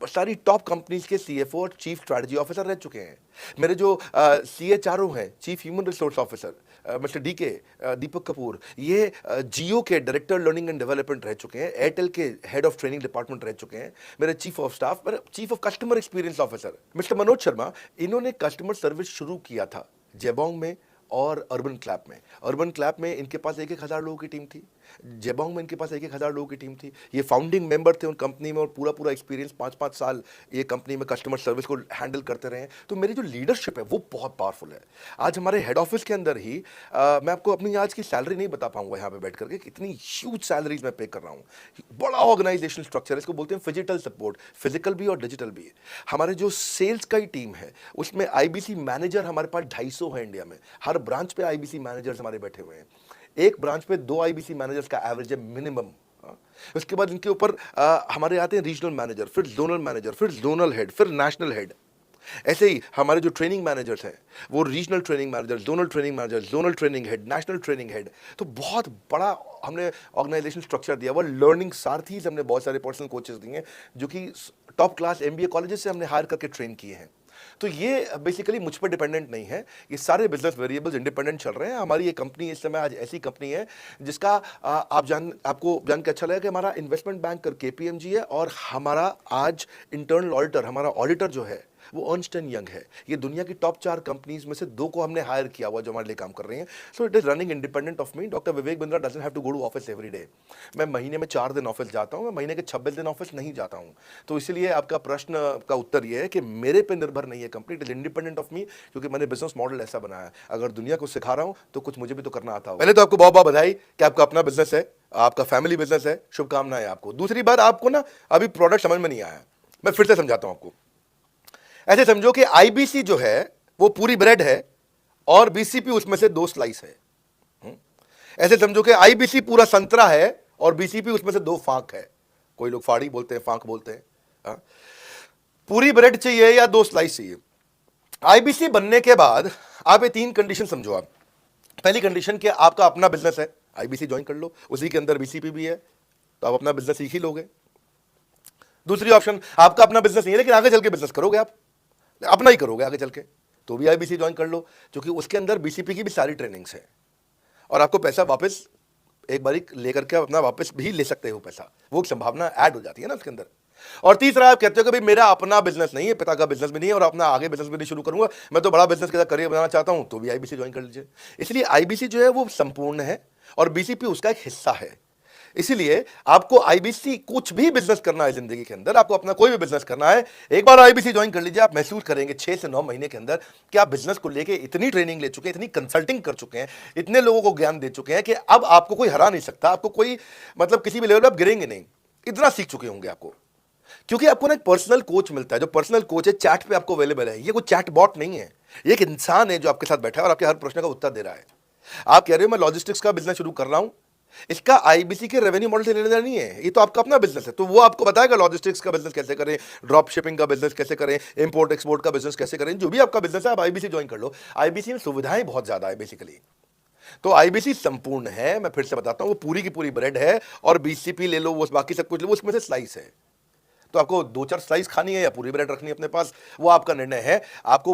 सारी टॉप कंपनीज के सीएफओ और चीफ स्ट्रैटेजी ऑफिसर रह चुके हैं। मेरे जो सीएचआरओ हैं, chief human resource officer mister DK, Deepak Kapoor, ये जियो के डायरेक्टर लर्निंग एंड डेवलपमेंट रह चुके हैं, एयरटेल के हेड ऑफ ट्रेनिंग डिपार्टमेंट रह चुके हैं। मेरे चीफ ऑफ स्टाफ, मेरे chief of customer experience officer mister Manoj Sharma, इन्होंने कस्टमर सर्विस शुरू किया था जेबोंग में और अर्बन क्लैप में। अर्बन क्लैप में इनके पास 1-1 हज़ार लोगों की टीम थी, जेबोंग में इनके पास 1-1 हज़ार लोगों की टीम थी। ये फाउंडिंग मेंबर थे उन कंपनी में और पूरा एक्सपीरियंस 5-5 साल ये कंपनी में कस्टमर सर्विस को हैंडल करते रहे हैं। तो मेरी जो लीडरशिप है वो बहुत पावरफुल है। आज हमारे हेड ऑफिस के अंदर ही मैं आपको अपनी आज की सैलरी नहीं बता पाऊंगा यहाँ पे बैठ करके, कितनी ह्यूज सैलरीज मैं पे कर रहा हूँ। बड़ा ऑर्गेनाइजेशन स्ट्रक्चर है, इसको बोलते हैं फिजिटल सपोर्ट, फिजिकल भी और डिजिटल भी। हमारे जो सेल्स का ही टीम है उसमें आईबीसी मैनेजर हमारे पास 250 है इंडिया में। हर ब्रांच पे आईबीसी मैनेजर्स हमारे बैठे हुए हैं। एक ब्रांच पे 2 आईबीसी मैनेजर्स का एवरेज है मिनिमम। उसके बाद इनके ऊपर हमारे आते हैं रीजनल मैनेजर, फिर जोनल मैनेजर, फिर जोनल हेड, फिर नेशनल हेड। ऐसे ही हमारे जो ट्रेनिंग मैनेजर्स हैं वो regional training manager, zonal training manager, zonal training head, national training head, तो बहुत बड़ा हमने ऑर्गेनाइजेशन स्ट्रक्चर दिया हुआ। लर्निंग सारथीज हमने बहुत सारे पर्सनल कोचेस दिए हैं जो कि टॉप क्लास एमबीए कॉलेजेस से हमने हायर करके ट्रेन किए हैं। तो ये बेसिकली मुझ पर डिपेंडेंट नहीं है, ये सारे बिजनेस वेरिएबल्स इंडिपेंडेंट चल रहे हैं। हमारी ये कंपनी इस समय आज ऐसी कंपनी है जिसका आपको जान के अच्छा लगेगा कि हमारा इन्वेस्टमेंट बैंक केपीएमजी है और हमारा आज इंटरनल ऑडिटर, हमारा ऑडिटर जो है वो अर्नस्ट एंड यंग है। ये दुनिया की टॉप 4 कंपनीज में से 2 को हमने हायर किया हुआ जो हमारे लिए काम कर रही हैं। So it is running independent of me. Doctor Vivek Bindra doesn't have to go to office every day. मैं महीने में 4 दिन ऑफिस जाता हूँ, मैं महीने के 26 दिन ऑफिस नहीं जाता हूँ। तो इसलिए आपका प्रश्न का उत्तर ये है कि मेरे पे निर्भर नहीं है company, it is independent of मी, क्योंकि मैंने बिजनेस मॉडल ऐसा बनाया है। अगर दुनिया को सिखा रहा हूँ तो कुछ मुझे भी तो करना आता हो। पहले तो आपको बहुत बहुत बधाई कि आपका अपना बिजनेस है, आपका फैमिली बिजनेस है, शुभकामनाएं आपको। दूसरी बात, आपको ना अभी प्रोडक्ट समझ में नहीं आया, मैं फिर से समझाता हूं आपको। ऐसे समझो कि आईबीसी जो है वो पूरी ब्रेड है और बीसीपी उसमें से 2 स्लाइस है। ऐसे समझो कि आईबीसी पूरा संतरा है और बीसीपी उसमें से 2 फांक है। कोई लोग फाड़ी बोलते हैं, फांक बोलते हैं। हाँ? पूरी ब्रेड चाहिए या 2 स्लाइस चाहिए? आईबीसी बनने के बाद आप ये 3 कंडीशन समझो। आप पहली कंडीशन कि आपका अपना बिजनेस है, आईबीसी ज्वाइन कर लो, उसी के अंदर बीसीपी भी है, तो आप अपना बिजनेस सीख ही लोगे। दूसरी ऑप्शन, आपका अपना बिजनेस नहीं है लेकिन आगे चल के बिजनेस करोगे, आप अपना ही करोगे आगे चल के, तो भी आईबीसी ज्वाइन कर लो, क्योंकि उसके अंदर बीसीपी की भी सारी ट्रेनिंग्स है और आपको पैसा वापस एक बार लेकर के अपना वापस भी ले सकते हो पैसा, वो संभावना ऐड हो जाती है ना उसके अंदर। और तीसरा, आप कहते हो कि भाई मेरा अपना बिजनेस नहीं है, पिता का बिजनेस भी नहीं है और अपना आगे बिजनेस भी नहीं शुरू करूंगा, मैं तो बड़ा बिजनेस के साथ करियर बनाना चाहता हूं, तो भी आईबीसी ज्वाइन कर लीजिए। इसलिए आईबीसी जो है वो संपूर्ण है और बीसीपी उसका एक हिस्सा है। इसीलिए आपको आईबीसी, कुछ भी बिजनेस करना है जिंदगी के अंदर, आपको अपना कोई भी बिजनेस करना है, एक बार आईबीसी ज्वाइन कर लीजिए। आप महसूस करेंगे 6 से 9 महीने के अंदर कि आप बिजनेस को लेके इतनी ट्रेनिंग ले चुके हैं, इतनी कंसल्टिंग कर चुके हैं, इतने लोगों को ज्ञान दे चुके हैं कि अब आपको कोई हरा नहीं सकता, आपको कोई मतलब किसी भी लेवल पर आप गिरेंगे नहीं, इतना सीख चुके होंगे आपको। क्योंकि आपको ना एक पर्सनल कोच मिलता है, जो पर्सनल कोच है चैट पे आपको अवेलेबल है। ये कोई चैट बॉट नहीं है, ये एक इंसान है जो आपके साथ बैठा है और आपके हर प्रश्न का उत्तर दे रहा है। आप कह रहे हो मैं लॉजिस्टिक्स का बिजनेस शुरू कर रहा हूं, इसका आईबीसी के रेवेन्यू मॉडल से लेना नहीं है, ये तो आपका अपना बिजनेस है, तो वो आपको बताएगा लॉजिस्टिक्स का बिजनेस कैसे करें, ड्रॉप शिपिंग का बिजनेस कैसे करें, इंपोर्ट एक्सपोर्ट का बिजनेस कैसे करें, जो भी आपका बिजनेस है आप आईबीसी ज्वाइन कर लो। आईबीसी में सुविधाएं बहुत ज्यादा है बेसिकली, तो आईबीसी संपूर्ण है। मैं फिर से बताता हूं, वो पूरी की पूरी ब्रेड है और बीसीपी ले लो, वो बाकी सब कुछ ले लो, उसमें से स्लाइस है। तो आपको 2-4 स्लाइस खानी है या पूरी ब्रेड रखनी है अपने पास, वो आपका निर्णय है। आपको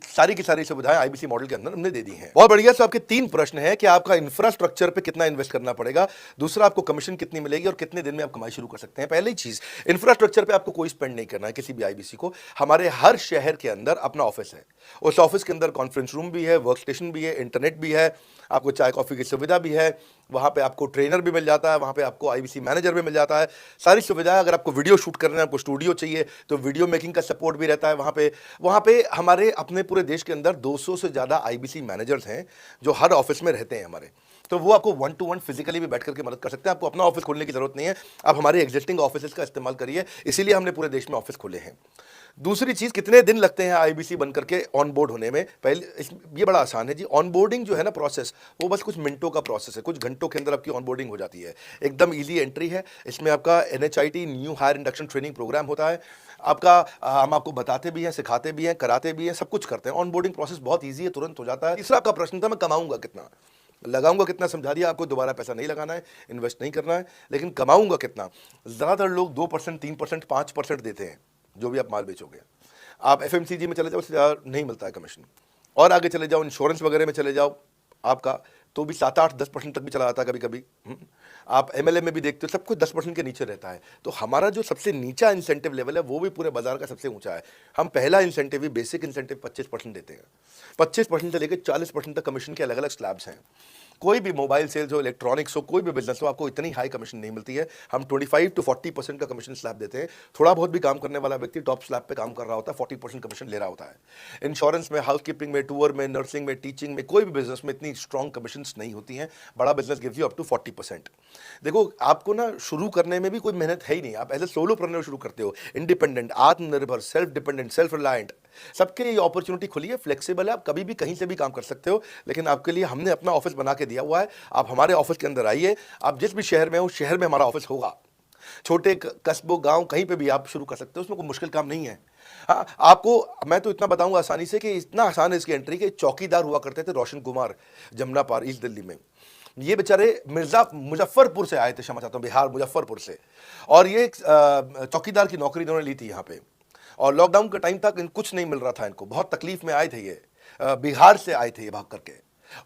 सारी की सारी सुविधाएं आईबीसी मॉडल के अंदर हमने दे दी हैं। बहुत बढ़िया। तो आपके 3 प्रश्न हैं कि आपका इंफ्रास्ट्रक्चर पे कितना इन्वेस्ट करना पड़ेगा, दूसरा आपको कमीशन कितनी मिलेगी और कितने दिन में आप कमाई शुरू कर सकते हैं। पहली चीज, इंफ्रास्ट्रक्चर पे आपको कोई स्पेंड नहीं करना है किसी भी आईबीसी को। हमारे हर शहर के अंदर अपना ऑफिस है, उस ऑफिस के अंदर कॉन्फ्रेंस रूम भी है, वर्क स्टेशन भी है, इंटरनेट भी है, आपको चाय कॉफी की सुविधा भी है, वहाँ पे आपको ट्रेनर भी मिल जाता है, वहाँ पे आपको आईबीसी मैनेजर भी मिल जाता है, सारी सुविधाएं। अगर आपको वीडियो शूट करना है, आपको स्टूडियो चाहिए तो वीडियो मेकिंग का सपोर्ट भी रहता है वहाँ पे हमारे अपने पूरे देश के अंदर 200 से ज़्यादा आईबीसी मैनेजर्स हैं जो हर ऑफिस में रहते हैं हमारे, तो वो आपको 1-to-1 फिजिकली भी बैठ करके मदद कर सकते हैं। आपको अपना ऑफिस खोलने की जरूरत नहीं है, आप हमारे एग्जिस्टिंग ऑफिस का इस्तेमाल करिए, इसीलिए हमने पूरे देश में ऑफिस खोले हैं। दूसरी चीज, कितने दिन लगते हैं आईबीसी बन करके ऑन बोर्ड होने में? पहले ये बड़ा आसान है जी, ऑन बोर्डिंग जो है ना प्रोसेस, वो बस कुछ मिनटों का प्रोसेस है, कुछ घंटों के अंदर आपकी ऑन बोर्डिंग हो जाती है। एकदम इजी एंट्री है। इसमें आपका NHIT new hire induction training program होता है आपका, हम आपको बताते भी हैं, सिखाते भी हैं, कराते भी हैं, सब कुछ करते हैं। ऑन बोर्डिंग प्रोसेस बहुत ईजी है, तुरंत हो जाता है। तीसरा आपका प्रश्न था मैं कमाऊंगा कितना, लगाऊंगा कितना, समझा दिया आपको। दोबारा पैसा नहीं लगाना है, इन्वेस्ट नहीं करना है, लेकिन कमाऊंगा कितना? ज़्यादातर लोग 2%, 3%, 5% देते हैं जो भी आप माल बेचोगे। आप FMCG में चले जाओ, उससे ज़्यादा नहीं मिलता है कमीशन, और आगे चले जाओ इंश्योरेंस वगैरह में चले जाओ आपका, तो भी 7-8-10% तक भी चला जाता है कभी कभी। आप MLA में भी देखते हो सब कुछ 10% के नीचे रहता है। तो हमारा जो सबसे नीचा इंसेंटिव लेवल है वो भी पूरे बाजार का सबसे ऊंचा है। हम पहला इंसेंटिव भी, बेसिक इंसेंटिव 25% देते हैं। 25% से लेकर 40% तक कमीशन के अलग अलग स्लैब्स हैं। कोई भी मोबाइल सेल्स हो, इलेक्ट्रॉनिक्स हो, कोई भी बिजनेस हो, आपको इतनी हाई कमीशन नहीं मिलती है। हम 25-40% का कमीशन स्लैब देते हैं। थोड़ा बहुत भी काम करने वाला व्यक्ति टॉप स्लैब पे काम कर रहा होता है, 40% कमीशन ले रहा होता है। इंश्योरेंस में, हाउसकीपिंग में, टूर में, नर्सिंग में, टीचिंग में, कोई भी बिजनेस में इतनी स्ट्रॉन्ग कमीशन नहीं होती हैं। बड़ा business gives you up to 40%। देखो, आपको ना शुरू करने में भी कोई मेहनत है ही नहीं। आप एज ए सोलोप्रेन्योर शुरू करते हो, इंडिपेंडेंट, आत्मनिर्भर, सेल्फ डिपेंडेंट, सेल्फ रिलायंट, सबके लिए अपॉर्चुनिटी खुली है, फ्लेक्सिबल है, आप कभी भी कहीं से भी काम कर सकते हो। लेकिन आपके लिए हमने अपना ऑफिस बना के दिया हुआ है। आप हमारे ऑफिस के अंदर आइए, आप जिस भी शहर में हो, शहर में हमारा ऑफिस होगा। छोटे कस्बों, गांव, कहीं पे भी आप शुरू कर सकते हो, उसमें कोई मुश्किल काम नहीं है। हाँ, आपको मैं तो इतना बताऊंगा आसानी से कि इतना आसान है इसकी एंट्री कि चौकीदार हुआ करते थे रोशन कुमार, जमुना पार ईस्ट दिल्ली में। ये बेचारे मिर्जा मुजफ्फरपुर से आए थे, क्षमा चाहता हूँ, बिहार मुजफ्फरपुर से। और ये चौकीदार की नौकरी इन्होंने ली थी यहाँ पे। और लॉकडाउन का टाइम था, कुछ नहीं मिल रहा था इनको, बहुत तकलीफ में आए थे ये। बिहार से आए थे ये भाग करके।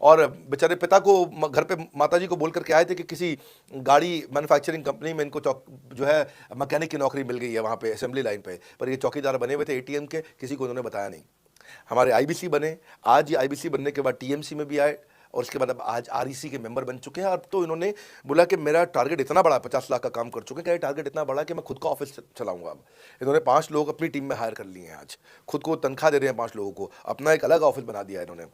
और बेचारे पिता को घर पे माताजी को बोल करके आए थे कि किसी गाड़ी मैन्युफैक्चरिंग कंपनी में इनको जो है मैकेनिक की नौकरी मिल गई है वहाँ पे असेंबली लाइन पे। पर ये चौकीदार बने हुए थे एटीएम के, किसी को उन्होंने बताया नहीं। हमारे आईबीसी बने, आज ये आईबीसी बनने के बाद टीएमसी में भी आए, और उसके बाद अब आज आरईसी के मेंबर बन चुके हैं। अब तो इन्होंने बोला कि मेरा टारगेट इतना बड़ा, 50 लाख का काम कर चुके हैं, क्या ये टारगेट इतना बड़ा कि मैं खुद का ऑफिस चलाऊंगा। अब इन्होंने 5 लोग अपनी टीम में हायर कर लिए हैं, आज खुद को तनख्वाह दे रहे हैं 5 लोगों को, अपना एक अलग ऑफिस बना दिया है इन्होंने।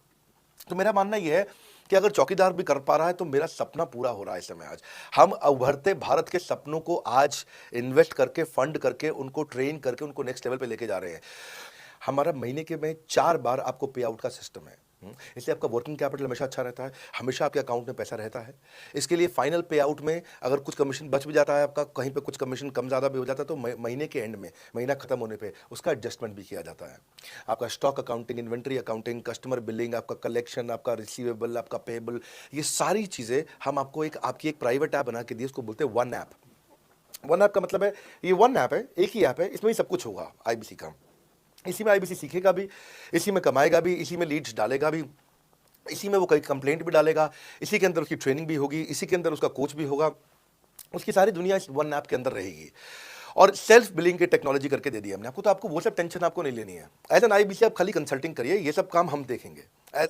तो मेरा मानना यह है कि अगर चौकीदार भी कर पा रहा है तो मेरा सपना पूरा हो रहा है इस समय। आज हम उभरते भारत के सपनों को आज इन्वेस्ट करके, फंड करके, उनको ट्रेन करके, उनको नेक्स्ट लेवल पे लेके जा रहे हैं। हमारा महीने के में 4 बार आपको पे आउट का सिस्टम है, इसलिए आपका वर्किंग कैपिटल हमेशा अच्छा रहता है, हमेशा आपके अकाउंट में पैसा रहता है। इसके लिए फाइनल पे आउट में अगर कुछ कमीशन बच भी जाता है आपका, कहीं पे कुछ कमीशन कम ज़्यादा भी हो जाता है, तो महीने के एंड में, महीना खत्म होने पे उसका एडजस्टमेंट भी किया जाता है। आपका stock accounting, inventory accounting, customer billing, आपका कलेक्शन, आपका रिसीवेबल, आपका पेएबल, ये सारी चीज़ें हम आपको आपकी एक प्राइवेट ऐप बना के दी, उसको बोलते हैं वन ऐप। वन ऐप का मतलब है, ये वन ऐप है, एक ही ऐप है, इसमें ही सब कुछ होगा आईबीसी का। इसी में आईबीसी सीखेगा भी, इसी में कमाएगा भी, इसी में लीड्स डालेगा भी, इसी में वो कई कंप्लेंट भी डालेगा, इसी के अंदर उसकी ट्रेनिंग भी होगी, इसी के अंदर उसका कोच भी होगा, उसकी सारी दुनिया इस वन ऐप के अंदर रहेगी। और सेल्फ बिलिंग की टेक्नोलॉजी करके दे दी हमने आपको, तो आपको वो सब टेंशन आपको नहीं लेनी है। एज एन आईबीसी आप खाली कंसल्टिंग करिए, ये सब काम हम देखेंगे।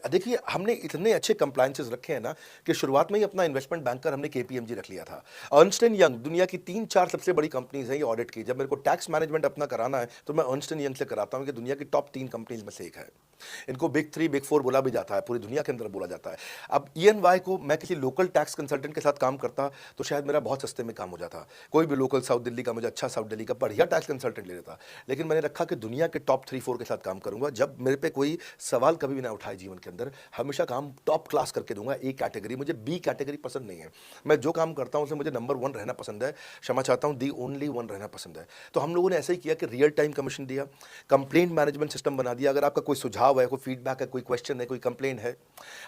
देखिए, हमने इतने अच्छे कंप्लायंसेस रखे हैं ना कि शुरुआत में ही अपना इन्वेस्टमेंट बैंकर हमने केपीएमजी रख लिया था। अर्नस्ट एंड यंग दुनिया की 3-4 सबसे बड़ी कंपनीज हैं ये ऑडिट की। जब मेरे को टैक्स मैनेजमेंट अपना कराना है तो मैं अर्नस्ट एंड यंग से कराता हूँ, कि दुनिया की टॉप 3 कंपनीज में से एक है। इनको बिग 3, बिग 4 बोला भी जाता है, पूरी दुनिया के अंदर बोला जाता है। अब ईएनवाई को मैं किसी लोकल टैक्स कंसल्टेंट के साथ काम करता तो शायद मेरा बहुत सस्ते में काम हो जाता, कोई भी लोकल साउथ दिल्ली का मुझे अच्छा साउथ दिल्ली का बढ़िया टैक्स कंसल्टेंट ले लेता। लेकिन मैंने रखा कि दुनिया के टॉप 3-4 के साथ काम करूंगा। जब मेरे पे कोई सवाल कभी भी ना उठाए जीवन के अंदर, हमेशा काम टॉप क्लास करके दूंगा। ए कैटेगरी, मुझे बी कैटेगरी पसंद नहीं है। मैं जो काम करता हूं उसमें मुझे नंबर 1 रहना पसंद है, क्षमा चाहता हूं, दी ओनली 1 रहना पसंद है। तो हम लोगों ने ऐसे ही किया कि रियल टाइम कमीशन दिया, कंप्लेंट मैनेजमेंट सिस्टम बना दिया। अगर आपका कोई सुझाव है, कोई फीडबैक है, कोई क्वेश्चन है, कोई कंप्लेंट है,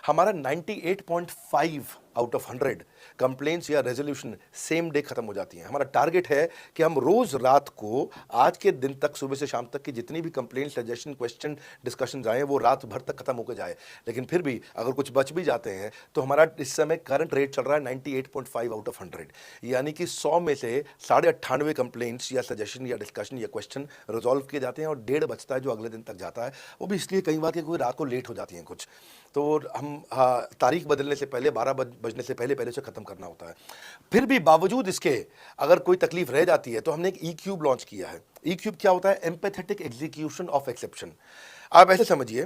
हमारा 98.5 आउट ऑफ 100 कंप्लेंट्स या रेजोल्यूशन सेम डे खत्म हो जाती हैं। हमारा टारगेट है कि हम रोज रात को, आज के दिन तक, सुबह से शाम तक की जितनी भी कंप्लेंट, सजेशन, क्वेश्चन, डिस्कशन आए वो रात भर तक खत्म होकर जाए। लेकिन फिर भी अगर कुछ बच भी जाते हैं तो हमारा इस समय करंट रेट चल रहा है 98.5 आउट ऑफ 100, यानी कि 100 में से 98.5 कंप्लेंट्स या सजेशन या डिस्कशन या क्वेश्चन रिजॉल्व किए जाते हैं, और 1.5 बचता है जो अगले दिन तक जाता है। वो भी इसलिए कई बार कि कोई रात को लेट हो जाती हैं कुछ, तो हम तारीख बदलने से पहले, 12 बजने से पहले पहले से ख़त्म करना होता है। फिर भी बावजूद इसके अगर कोई तकलीफ रह जाती है तो हमने एक ई क्यूब लॉन्च किया है। ई क्यूब क्या होता है? Empathetic execution of exception. आप ऐसे समझिए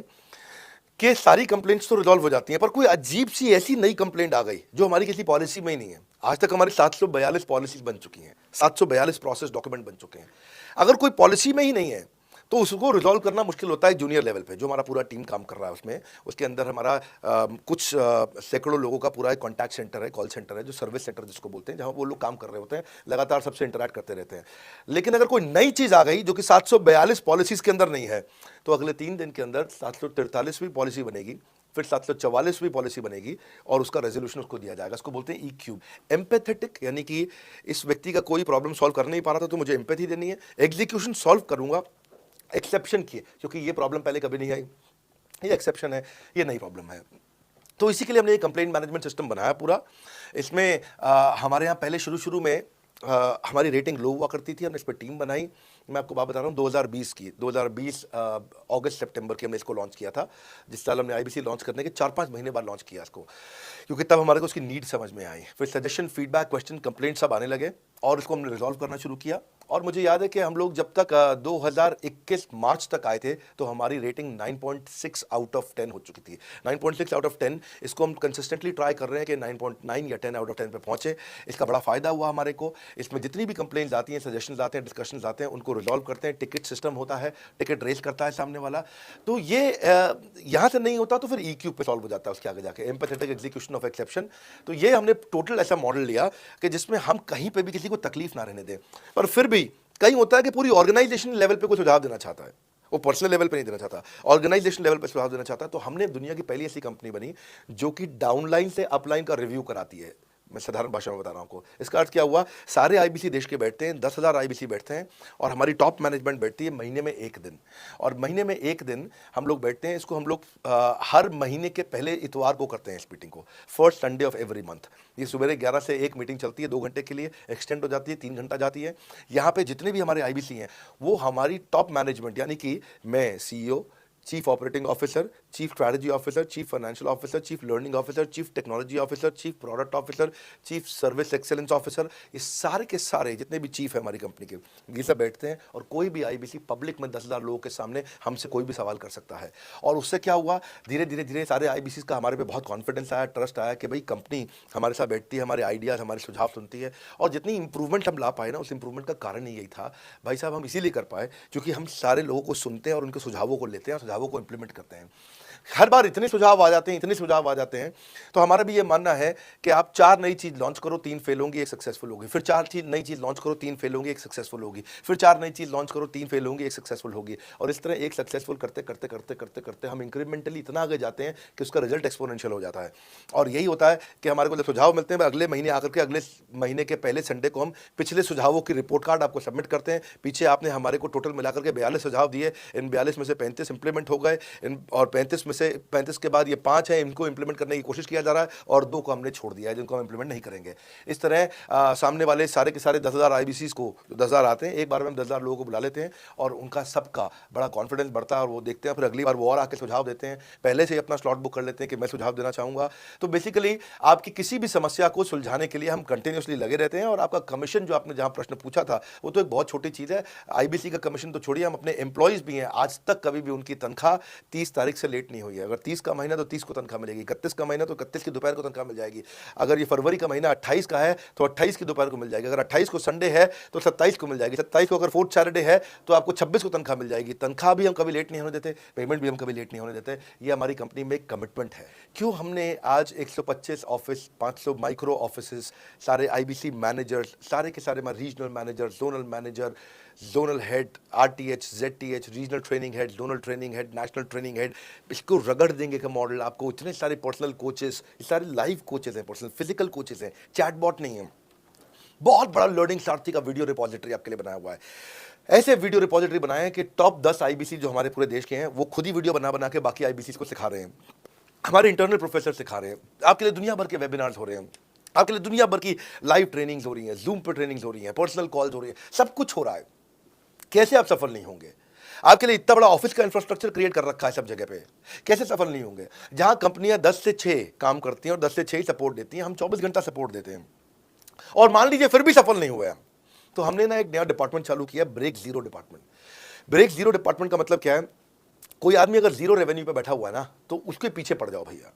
कि सारी कंप्लेंट्स तो रिजॉल्व हो जाती हैं, पर कोई अजीब सी ऐसी नई कंप्लेंट आ गई जो हमारी किसी पॉलिसी में ही नहीं है। आज तक हमारी 742 पॉलिसीज बन चुकी हैं, 742 प्रोसेस डॉक्यूमेंट बन चुके हैं। अगर कोई पॉलिसी में ही नहीं है तो उसको रिजॉल्व करना मुश्किल होता है जूनियर लेवल पे, जो हमारा पूरा टीम काम कर रहा है उसमें। उसके अंदर हमारा कुछ सैकड़ों लोगों का पूरा एक कॉन्टैक्ट सेंटर है, कॉल सेंटर है, जो सर्विस सेंटर जिसको बोलते हैं, जहाँ वो लोग काम कर रहे होते हैं, लगातार सबसे इंटरैक्ट करते रहते हैं। लेकिन अगर कोई नई चीज़ आ गई जो कि 742 पॉलिसीज़ के अंदर नहीं है, तो अगले 3 दिन के अंदर 743वीं पॉलिसी बनेगी, फिर 744वीं पॉलिसी बनेगी, और उसका रेजोल्यूशन उसको दिया जाएगा। उसको बोलते हैं ई क्यूब। एम्पैथेटिक, यानी कि इस व्यक्ति का कोई प्रॉब्लम सॉल्व कर नहीं पा रहा था तो मुझे एम्पैथी देनी है, एग्जीक्यूशन सॉल्व करूंगा, एक्सेप्शन किए, क्योंकि ये प्रॉब्लम पहले कभी नहीं आई, ये एक्सेप्शन है, ये नई प्रॉब्लम है। तो इसी के लिए हमने एक कंप्लेंट मैनेजमेंट सिस्टम बनाया पूरा। इसमें हमारे यहाँ पहले शुरू में हमारी रेटिंग लो हुआ करती थी, हमने इस पर टीम बनाई। मैं आपको बात बता रहा हूँ 2020 अगस्त सितंबर की हमने इसको लॉन्च किया था। जिस साल हमने आईबीसी लॉन्च करने के 4-5 महीने बाद लॉन्च किया इसको, क्योंकि तब हमारे को उसकी नीड समझ में आई। फिर सजेशन, फीडबैक, क्वेश्चन, कंप्लेंट सब आने लगे, और इसको हमने रिजॉल्व करना शुरू किया। और मुझे याद है कि हम लोग जब तक 2021 मार्च तक आए थे तो हमारी रेटिंग 9.6 आउट ऑफ 10 हो चुकी थी। 9.6 आउट ऑफ 10, इसको हम कंसिस्टेंटली ट्राई कर रहे हैं कि 9.9 या 10 आउट ऑफ 10 पे पहुंचे। इसका बड़ा फायदा हुआ हमारे को। इसमें जितनी भी कंप्लेंट्स आती हैं, सजेशंस आते हैं, डिस्कशंस आते हैं, उनको रिजॉल्व करते हैं। टिकट सिस्टम होता है, टिकट रेज करता है सामने वाला। तो ये यहाँ से नहीं होता तो फिर ई क्यूब पे सॉल्व हो जाता है उसके आगे जाके, एम्पैथेटिक एग्जीक्यूशन ऑफ एक्सेप्शन। तो ये हमने टोटल ऐसा मॉडल लिया कि जिसमें हम कहीं पे भी किसी को तकलीफ ना रहने दें। पर फिर भी कहीं होता है कि पूरी ऑर्गेनाइजेशन लेवल पे कोई सुझाव देना चाहता है, वो पर्सनल लेवल पे नहीं देना चाहता, ऑर्गेनाइजेशन लेवल पे सुझाव देना चाहता है। तो हमने दुनिया की पहली ऐसी कंपनी बनी जो कि डाउनलाइन से अपलाइन का रिव्यू कराती है। मैं साधारण भाषा में बता रहा हूँ आपको। इसका अर्थ क्या हुआ, सारे आईबीसी देश के बैठते हैं, 10,000 आईबीसी बैठते हैं और हमारी टॉप मैनेजमेंट बैठती है महीने में एक दिन। और महीने में एक दिन हम लोग बैठते हैं। इसको हम लोग हर महीने के पहले इतवार को करते हैं इस मीटिंग को, first Sunday off every month. ये सुबह 11 से एक मीटिंग चलती है, 2 घंटे के लिए एक्सटेंड हो जाती है, 3 घंटा जाती है। यहाँ पे जितने भी हमारे आईबीसी हैं वो हमारी टॉप मैनेजमेंट, यानी कि मैं CEO, chief operating officer, chief strategy officer, chief financial officer, chief learning officer, chief technology officer, chief product officer, chief service excellence officer, ये सारे के सारे जितने भी चीफ है हमारी कंपनी के, ये सब बैठते हैं। और कोई भी आईबीसी पब्लिक में 10,000 लोगों के सामने हमसे कोई भी सवाल कर सकता है। और उससे क्या हुआ, धीरे धीरे धीरे सारे आईबीसी का हमारे पे बहुत कॉन्फिडेंस आया, ट्रस्ट आया कि भाई कंपनी हमारे साथ बैठती है, हमारे आइडियाज़, हमारे सुझाव सुनती है। और जितनी इंप्रूवमेंट हम ला पाए ना, उस इंप्रूवमेंट का कारण ही यही था भाई साहब, हम इसीलिए कर पाए क्योंकि हम सारे लोगों को सुनते हैं और उनके सुझावों को लेते हैं और सुझावों को इंप्लीमेंट करते हैं। हर बार इतने सुझाव आ जाते हैं, इतने सुझाव आ जाते हैं। तो हमारा भी ये मानना है कि आप 4 नई चीज़ लॉन्च करो, 3 फेल होंगी, 1 सक्सेसफुल होगी। फिर 4 नई चीज़ लॉन्च करो, 3 फेल होंगी, 1 सक्सेसफुल होगी। फिर 4 नई चीज़ लॉन्च करो, 3 फेल होंगी, 1 सक्सेसफुल होगी। और इस तरह एक सक्सेसफुल करते करते करते करते करते हम इंक्रीमेंटली इतना आगे जाते हैं कि उसका रिजल्ट एक्सपोनेंशियल हो जाता है। और यही होता है कि हमारे को जब सुझाव मिलते हैं, अगले महीने आकर के अगले महीने के पहले संडे को हम पिछले सुझावों की रिपोर्ट कार्ड आपको सबमिट करते हैं। पीछे आपने हमारे को टोटल मिलाकर के 42 सुझाव दिए, इन 42 में से 35 इंप्लीमेंट हो गए, और 35 में से 35 के बाद ये 5 है, इनको इंप्लीमेंट करने की कोशिश किया जा रहा है और 2 को हमने छोड़ दिया है जिनको हम इंप्लीमेंट नहीं करेंगे। इस तरह सामने वाले सारे के सारे 10,000 आईबीसीज को, 10,000 आते हैं, एक बार में हम 10,000 लोगों को बुला लेते हैं और उनका सबका बड़ा कॉन्फिडेंस बढ़ता है और वो देखते हैं, फिर अगली बार वो और आके सुझाव देते हैं। पहले से ही अपना स्लॉट बुक कर लेते हैं कि मैं सुझाव देना चाहूँगा। तो बेसिकली आपकी किसी भी समस्या को सुलझाने के लिए हम कंटिन्यूसली लगे रहते हैं। और आपका कमीशन, जो आपने जहाँ प्रश्न पूछा था, वो तो एक बहुत छोटी चीज़ है। आईबीसी का कमीशन तो छोड़िए, हम अपने एम्प्लॉयज़ भी हैं, आज तक कभी भी उनकी तनख्वाह 30 तारीख से लेट नहीं हुई है। अगर 30 का महीना तो 30 को तनख्वाह मिलेगी, 31 का महीना तो 31 की दोपहर को तनख्वाह मिल जाएगी। अगर ये फरवरी का महीना 28 का है तो 28 की दोपहर को मिल जाएगी। अगर 28 को संडे है तो 27 को मिल जाएगी। 27 को अगर फोर्थ सैटरडे है तो आपको 26 को तनख्वाह मिल जाएगी। तनख्वाह भी हम कभी लेट नहीं होने देते, पेमेंट भी हम कभी लेट नहीं होने देते। ये हमारी कंपनी में एक कमिटमेंट है। क्यों हमने आज 125 ऑफिस, 500 माइक्रो ऑफिस, सारे आईबीसी मैनेजर्स, सारे के सारे regional manager, zonal manager, zonal head, RTH, ZTH, regional training head, zonal training head, national training head, इसको रगड़ देंगे का मॉडल आपको। इतने सारे पर्सनल कोचेस, ये सारे लाइव कोचेस हैं, पर्सनल फिजिकल कोचेस हैं, चैटबॉट नहीं है। बहुत बड़ा लर्निंग सारथी का वीडियो रिपोजिटरी आपके लिए बनाया हुआ है। ऐसे वीडियो रिपोजिटरी बनाए हैं कि टॉप 10 आईबीसी जो हमारे पूरे देश के हैं वो खुद ही वीडियो बना बना के बाकी आईबीसी को सिखा रहे हैं। हमारे इंटरनल प्रोफेसर सिखा रहे हैं। आपके लिए दुनिया भर के वेबिनार्स हो रहे हैं, आपके लिए दुनिया भर की लाइव ट्रेनिंग्स हो रही हैं, जूम पर ट्रेनिंग्स हो रही हैं, पर्सनल कॉल्स हो रही हैं, सब कुछ हो रहा है। कैसे आप सफल नहीं होंगे? आपके लिए इतना बड़ा ऑफिस का इंफ्रास्ट्रक्चर क्रिएट कर रखा है सब जगह पे, कैसे सफल नहीं होंगे? जहां कंपनियां 10 से 6 काम करती हैं और 10 से 6 ही सपोर्ट देती हैं, हम 24 घंटा सपोर्ट देते हैं। और मान लीजिए फिर भी सफल नहीं हुए हम, तो हमने ना एक नया डिपार्टमेंट चालू किया, break zero department. Break zero department का मतलब क्या है? कोई आदमी अगर जीरो रेवेन्यू पे बैठा हुआ है ना, तो उसके पीछे पड़ जाओ भैया।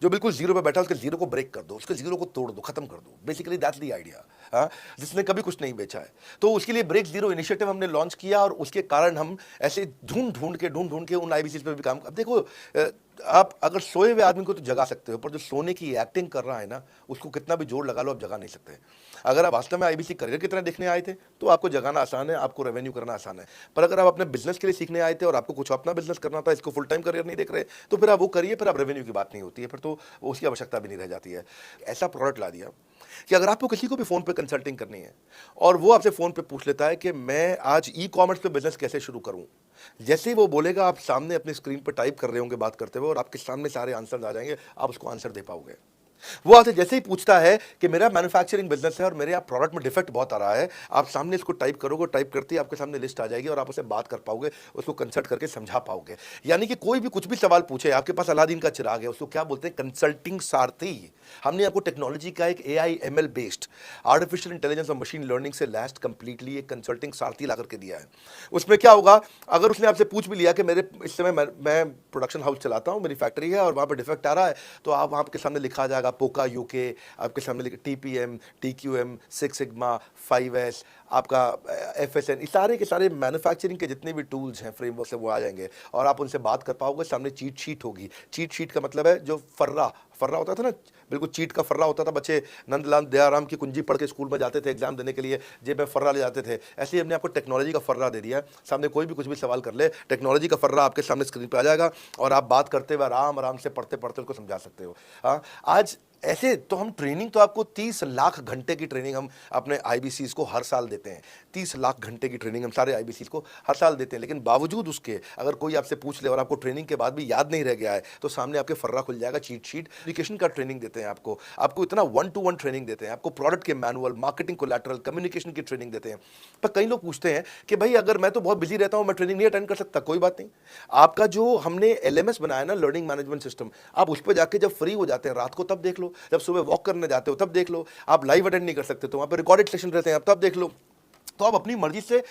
जो बिल्कुल जीरो पे बैठा है, उसके जीरो को ब्रेक कर दो, उसके जीरो को तोड़ दो, खत्म कर दो। Basically that's the idea. हाँ, जिसने कभी कुछ नहीं बेचा है, तो उसके लिए ब्रेक जीरो इनिशिएटिव हमने लॉन्च किया। और उसके कारण हम ऐसे ढूंढ ढूंढ के उन आईबीसी पे भी काम। अब देखो, आप अगर सोए हुए आदमी को तो जगा सकते हो, पर जो सोने की एक्टिंग कर रहा है ना, उसको कितना भी जोर लगा लो, आप जगा नहीं सकते। अगर आप वास्तव में आईबीसी करियर की तरह देखने आए थे तो आपको जगाना आसान है, आपको रेवेन्यू करना आसान है। पर अगर आप अपने बिजनेस के लिए सीखने आए थे और आपको कुछ अपना बिजनेस करना था, इसको फुल टाइम करियर नहीं देख रहे, तो फिर आप वो करिए, फिर आप रेवेन्यू की बात नहीं होती है, फिर तो उसकी आवश्यकता भी नहीं रह जाती है। ऐसा प्रोडक्ट ला दिया कि अगर आपको किसी को भी फ़ोन पे कंसल्टिंग करनी है और वो आपसे फ़ोन पे पूछ लेता है कि मैं आज ई कॉमर्स पे बिजनेस कैसे शुरू करूं, जैसे ही वो बोलेगा, आप सामने अपनी स्क्रीन पर टाइप कर रहे होंगे बात करते हुए, और आपके सामने सारे आंसर आ जाएंगे, आप उसको आंसर दे पाओगे। वो आपसे जैसे ही पूछता है कि मेरा मैन्युफैक्चरिंग बिजनेस है और मेरे यहाँ प्रोडक्ट में डिफेक्ट बहुत आ रहा है, आप सामने इसको टाइप करोगे, टाइप करते ही आपके सामने लिस्ट आ जाएगी और आप उससे बात कर पाओगे, उसको कंसल्ट करके समझा पाओगे। यानी कि कोई भी कुछ भी सवाल पूछे, आपके पास अलादीन का चिराग है, उसको क्या बोलते हैं? कंसल्टिंग सारथी। हमने आपको टेक्नोलॉजी का एक AI ML based, artificial intelligence और मशीन लर्निंग से लैस्ट कंप्लीटली एक कंसल्टिंग सारथी ला करके दिया है। उसमें क्या होगा, अगर उसने आपसे पूछ भी लिया कि मेरे इस समय मैं प्रोडक्शन हाउस चलाता हूँ, मेरी फैक्ट्री है और वहाँ पर डिफेक्ट आ रहा है, तो आप वहाँ के सामने लिखा जाएगा पोका यूके, आपके सामने लिखा TPM, TQM, 6 सिग्मा, 5S, आपका FSN, सारे के सारे मैन्युफैक्चरिंग के जितने भी टूल्स हैं, फ्रेमवर्क से, वो आ जाएंगे और आप उनसे बात कर पाओगे। सामने चीट शीट होगी। चीट शीट का मतलब है जो फर्रा, फर्रा होता था ना, बिल्कुल चीट का फर्रा होता था, बच्चे नंदलाल दयाराम की कुंजी पढ़ के स्कूल में जाते थे एग्जाम देने के लिए, जेब में फर्रा ले जाते थे। ऐसे ही हमने आपको टेक्नोलॉजी का फर्रा दे दिया है। सामने कोई भी कुछ भी सवाल कर ले, टेक्नोलॉजी का फर्रा आपके सामने स्क्रीन पे आ जाएगा और आप बात करते हुए आराम आराम से पढ़ते पढ़ते उसको समझा सकते हो। हाँ, आज ऐसे तो हम ट्रेनिंग तो आपको 30 लाख घंटे की ट्रेनिंग हम अपने आईबीसीज को हर साल देते हैं। 30 लाख घंटे की ट्रेनिंग हम सारे आईबीसीज को हर साल देते हैं, लेकिन बावजूद उसके अगर कोई आपसे पूछ ले और आपको ट्रेनिंग के बाद भी याद नहीं रह गया है, तो सामने आपके फर्रा खुल जाएगा, चीट शीट। एजुकेशन का ट्रेनिंग देते हैं आपको इतना 1-to-1 ट्रेनिंग देते हैं, आपको प्रोडक्ट के मैनुअल, मार्केटिंग कोलैटरल, कम्युनिकेशन की ट्रेनिंग देते हैं। पर कई लोग पूछते हैं कि भाई अगर मैं तो बहुत बिजी रहता हूं, मैं ट्रेनिंग नहीं अटेंड कर सकता। कोई बात नहीं, आपका जो हमने एलएमएस बनाया ना, लर्निंग मैनेजमेंट सिस्टम, आप उस पर जाके जब फ्री हो जाते हैं रात को तब देख लो, जब सुबह वॉक करने जाते हो तब देख लो, आप लाइव अटेंड नहीं कर सकते तो वहां पर रिकॉर्डेड सेशन रहते हैं, आप तब देख लो। तो आप अपनी मर्जी से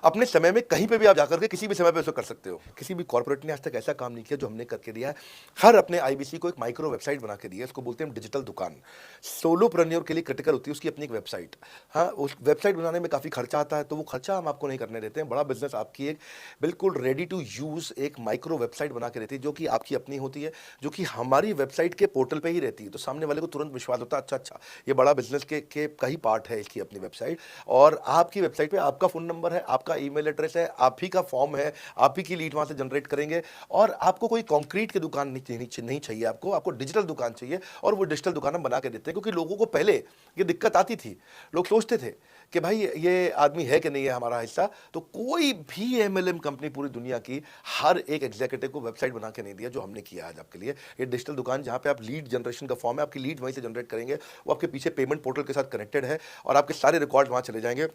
अपने समय में कहीं पे भी आप जाकर के किसी भी समय पे उसको कर सकते हो। किसी भी कॉर्पोरेट ने आज तक ऐसा काम नहीं किया जो हमने करके दिया है। हर अपने आईबीसी को एक माइक्रो वेबसाइट बना के दी है, इसको बोलते हैं डिजिटल दुकान। सोलोप्रेन्योर के लिए क्रिटिकल होती है उसकी अपनी एक वेबसाइट। हाँ, उस वेबसाइट बनाने में काफ़ी खर्चा आता है, तो वो खर्चा हम आपको नहीं करने देते हैं। बड़ा बिजनेस आपकी एक बिल्कुल रेडी टू यूज़ एक माइक्रो वेबसाइट बना के देती है, जो कि आपकी अपनी होती है, जो कि हमारी वेबसाइट के पोर्टल पर ही रहती है। तो सामने वाले को तुरंत विश्वास होता है, अच्छा ये बड़ा बिजनेस के का ही पार्ट है इसकी अपनी वेबसाइट। और आपकी वेबसाइट पर आपका फ़ोन नंबर है, आपका ईमेल एड्रेस है, आप ही का फॉर्म है, आप ही की लीड वहां से जनरेट करेंगे। और आपको कोई कंक्रीट की दुकान नहीं चाहिए, आपको डिजिटल दुकान चाहिए। और वो डिजिटल दुकान हम बना के देते हैं, क्योंकि लोगों को पहले ये दिक्कत आती थी। लोग सोचते थे कि भाई ये आदमी है कि नहीं है हमारा हिस्सा। तो कोई भी एमएलएम कंपनी पूरी दुनिया की हर एक एग्जीक्यूटिव को वेबसाइट बना के नहीं दिया जो हमने किया आज आपके लिए। ये डिजिटल दुकान जहां पे आप लीड जनरेशन का फॉर्म है, आपकी लीड वहीं से जनरेट करेंगे, वो आपके पीछे पेमेंट पोर्टल के साथ कनेक्टेड है और आपके सारे रिकॉर्ड वहां चले जाएंगे।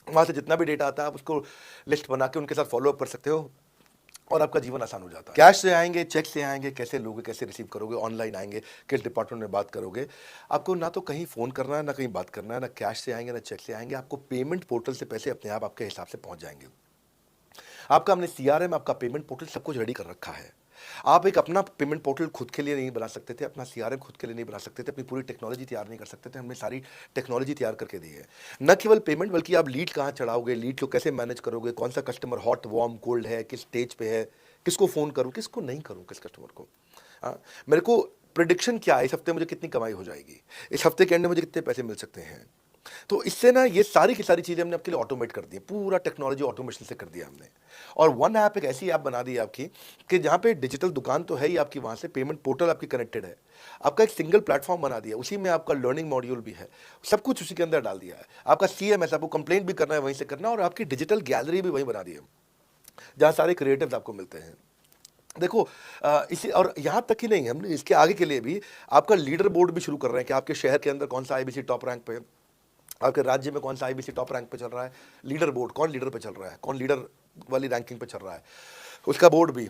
वहाँ से जितना भी डेटा आता है आप उसको लिस्ट बना के उनके साथ फॉलो अप कर सकते हो और आपका जीवन आसान हो जाता है। कैश से आएंगे, चेक से आएंगे, कैसे लोगे, कैसे रिसीव करोगे, ऑनलाइन आएंगे, किस डिपार्टमेंट में बात करोगे। आपको ना तो कहीं फ़ोन करना है, ना कहीं बात करना है, ना कैश से आएंगे ना चेक से आएंगे। आपको पेमेंट पोर्टल से पैसे अपने आप आपके हिसाब से पहुंच जाएंगे। आपका हमने सीआरएम, आपका पेमेंट पोर्टल सब कुछ रेडी कर रखा है। आप एक अपना पेमेंट पोर्टल खुद के लिए नहीं बना सकते थे, अपना सीआरएम खुद के लिए नहीं बना सकते थे, अपनी पूरी टेक्नोलॉजी तैयार नहीं कर सकते थे। हमने सारी टेक्नोलॉजी तैयार करके दी है। न केवल पेमेंट, बल्कि आप लीड कहाँ चढ़ाओगे, लीड को कैसे मैनेज करोगे, कौन सा कस्टमर हॉट वार्म कोल्ड है, किस स्टेज पे है, किसको फ़ोन करूँ किसको नहीं करूँ, किस कस्टमर को। हाँ, मेरे को प्रिडिक्शन क्या है, इस हफ्ते मुझे कितनी कमाई हो जाएगी, इस हफ्ते के एंड में मुझे कितने पैसे मिल सकते हैं। तो इससे ना ये सारी की सारी चीज़ें हमने आपके लिए ऑटोमेट कर दी है, पूरा टेक्नोलॉजी ऑटोमेशन से कर दिया हमने। और वन ऐप एक ऐसी ऐप बना दी है आपकी कि जहाँ पे डिजिटल दुकान तो है ही आपकी, वहाँ से पेमेंट पोर्टल आपकी कनेक्टेड है, आपका एक सिंगल प्लेटफॉर्म बना दिया, उसी में आपका लर्निंग मॉड्यूल भी है, सब कुछ उसी के अंदर डाल दिया है। आपका सीएमएस, आपको कंप्लेंट भी करना है वहीं से करना, और आपकी डिजिटल गैलरी भी वहीं बना दी है जहाँ सारे क्रिएटिव्स आपको मिलते हैं। देखो इसी और यहाँ तक ही नहीं, हमने इसके आगे के लिए भी आपका लीडर बोर्ड भी शुरू कर रहे हैं कि आपके शहर के अंदर कौन सा आईबीसी टॉप रैंक पे है, आपके राज्य में कौन सा आईबीसी टॉप रैंक पे चल रहा है, लीडर बोर्ड कौन लीडर पे चल रहा है, कौन लीडर वाली रैंकिंग पे चल रहा है, उसका बोर्ड भी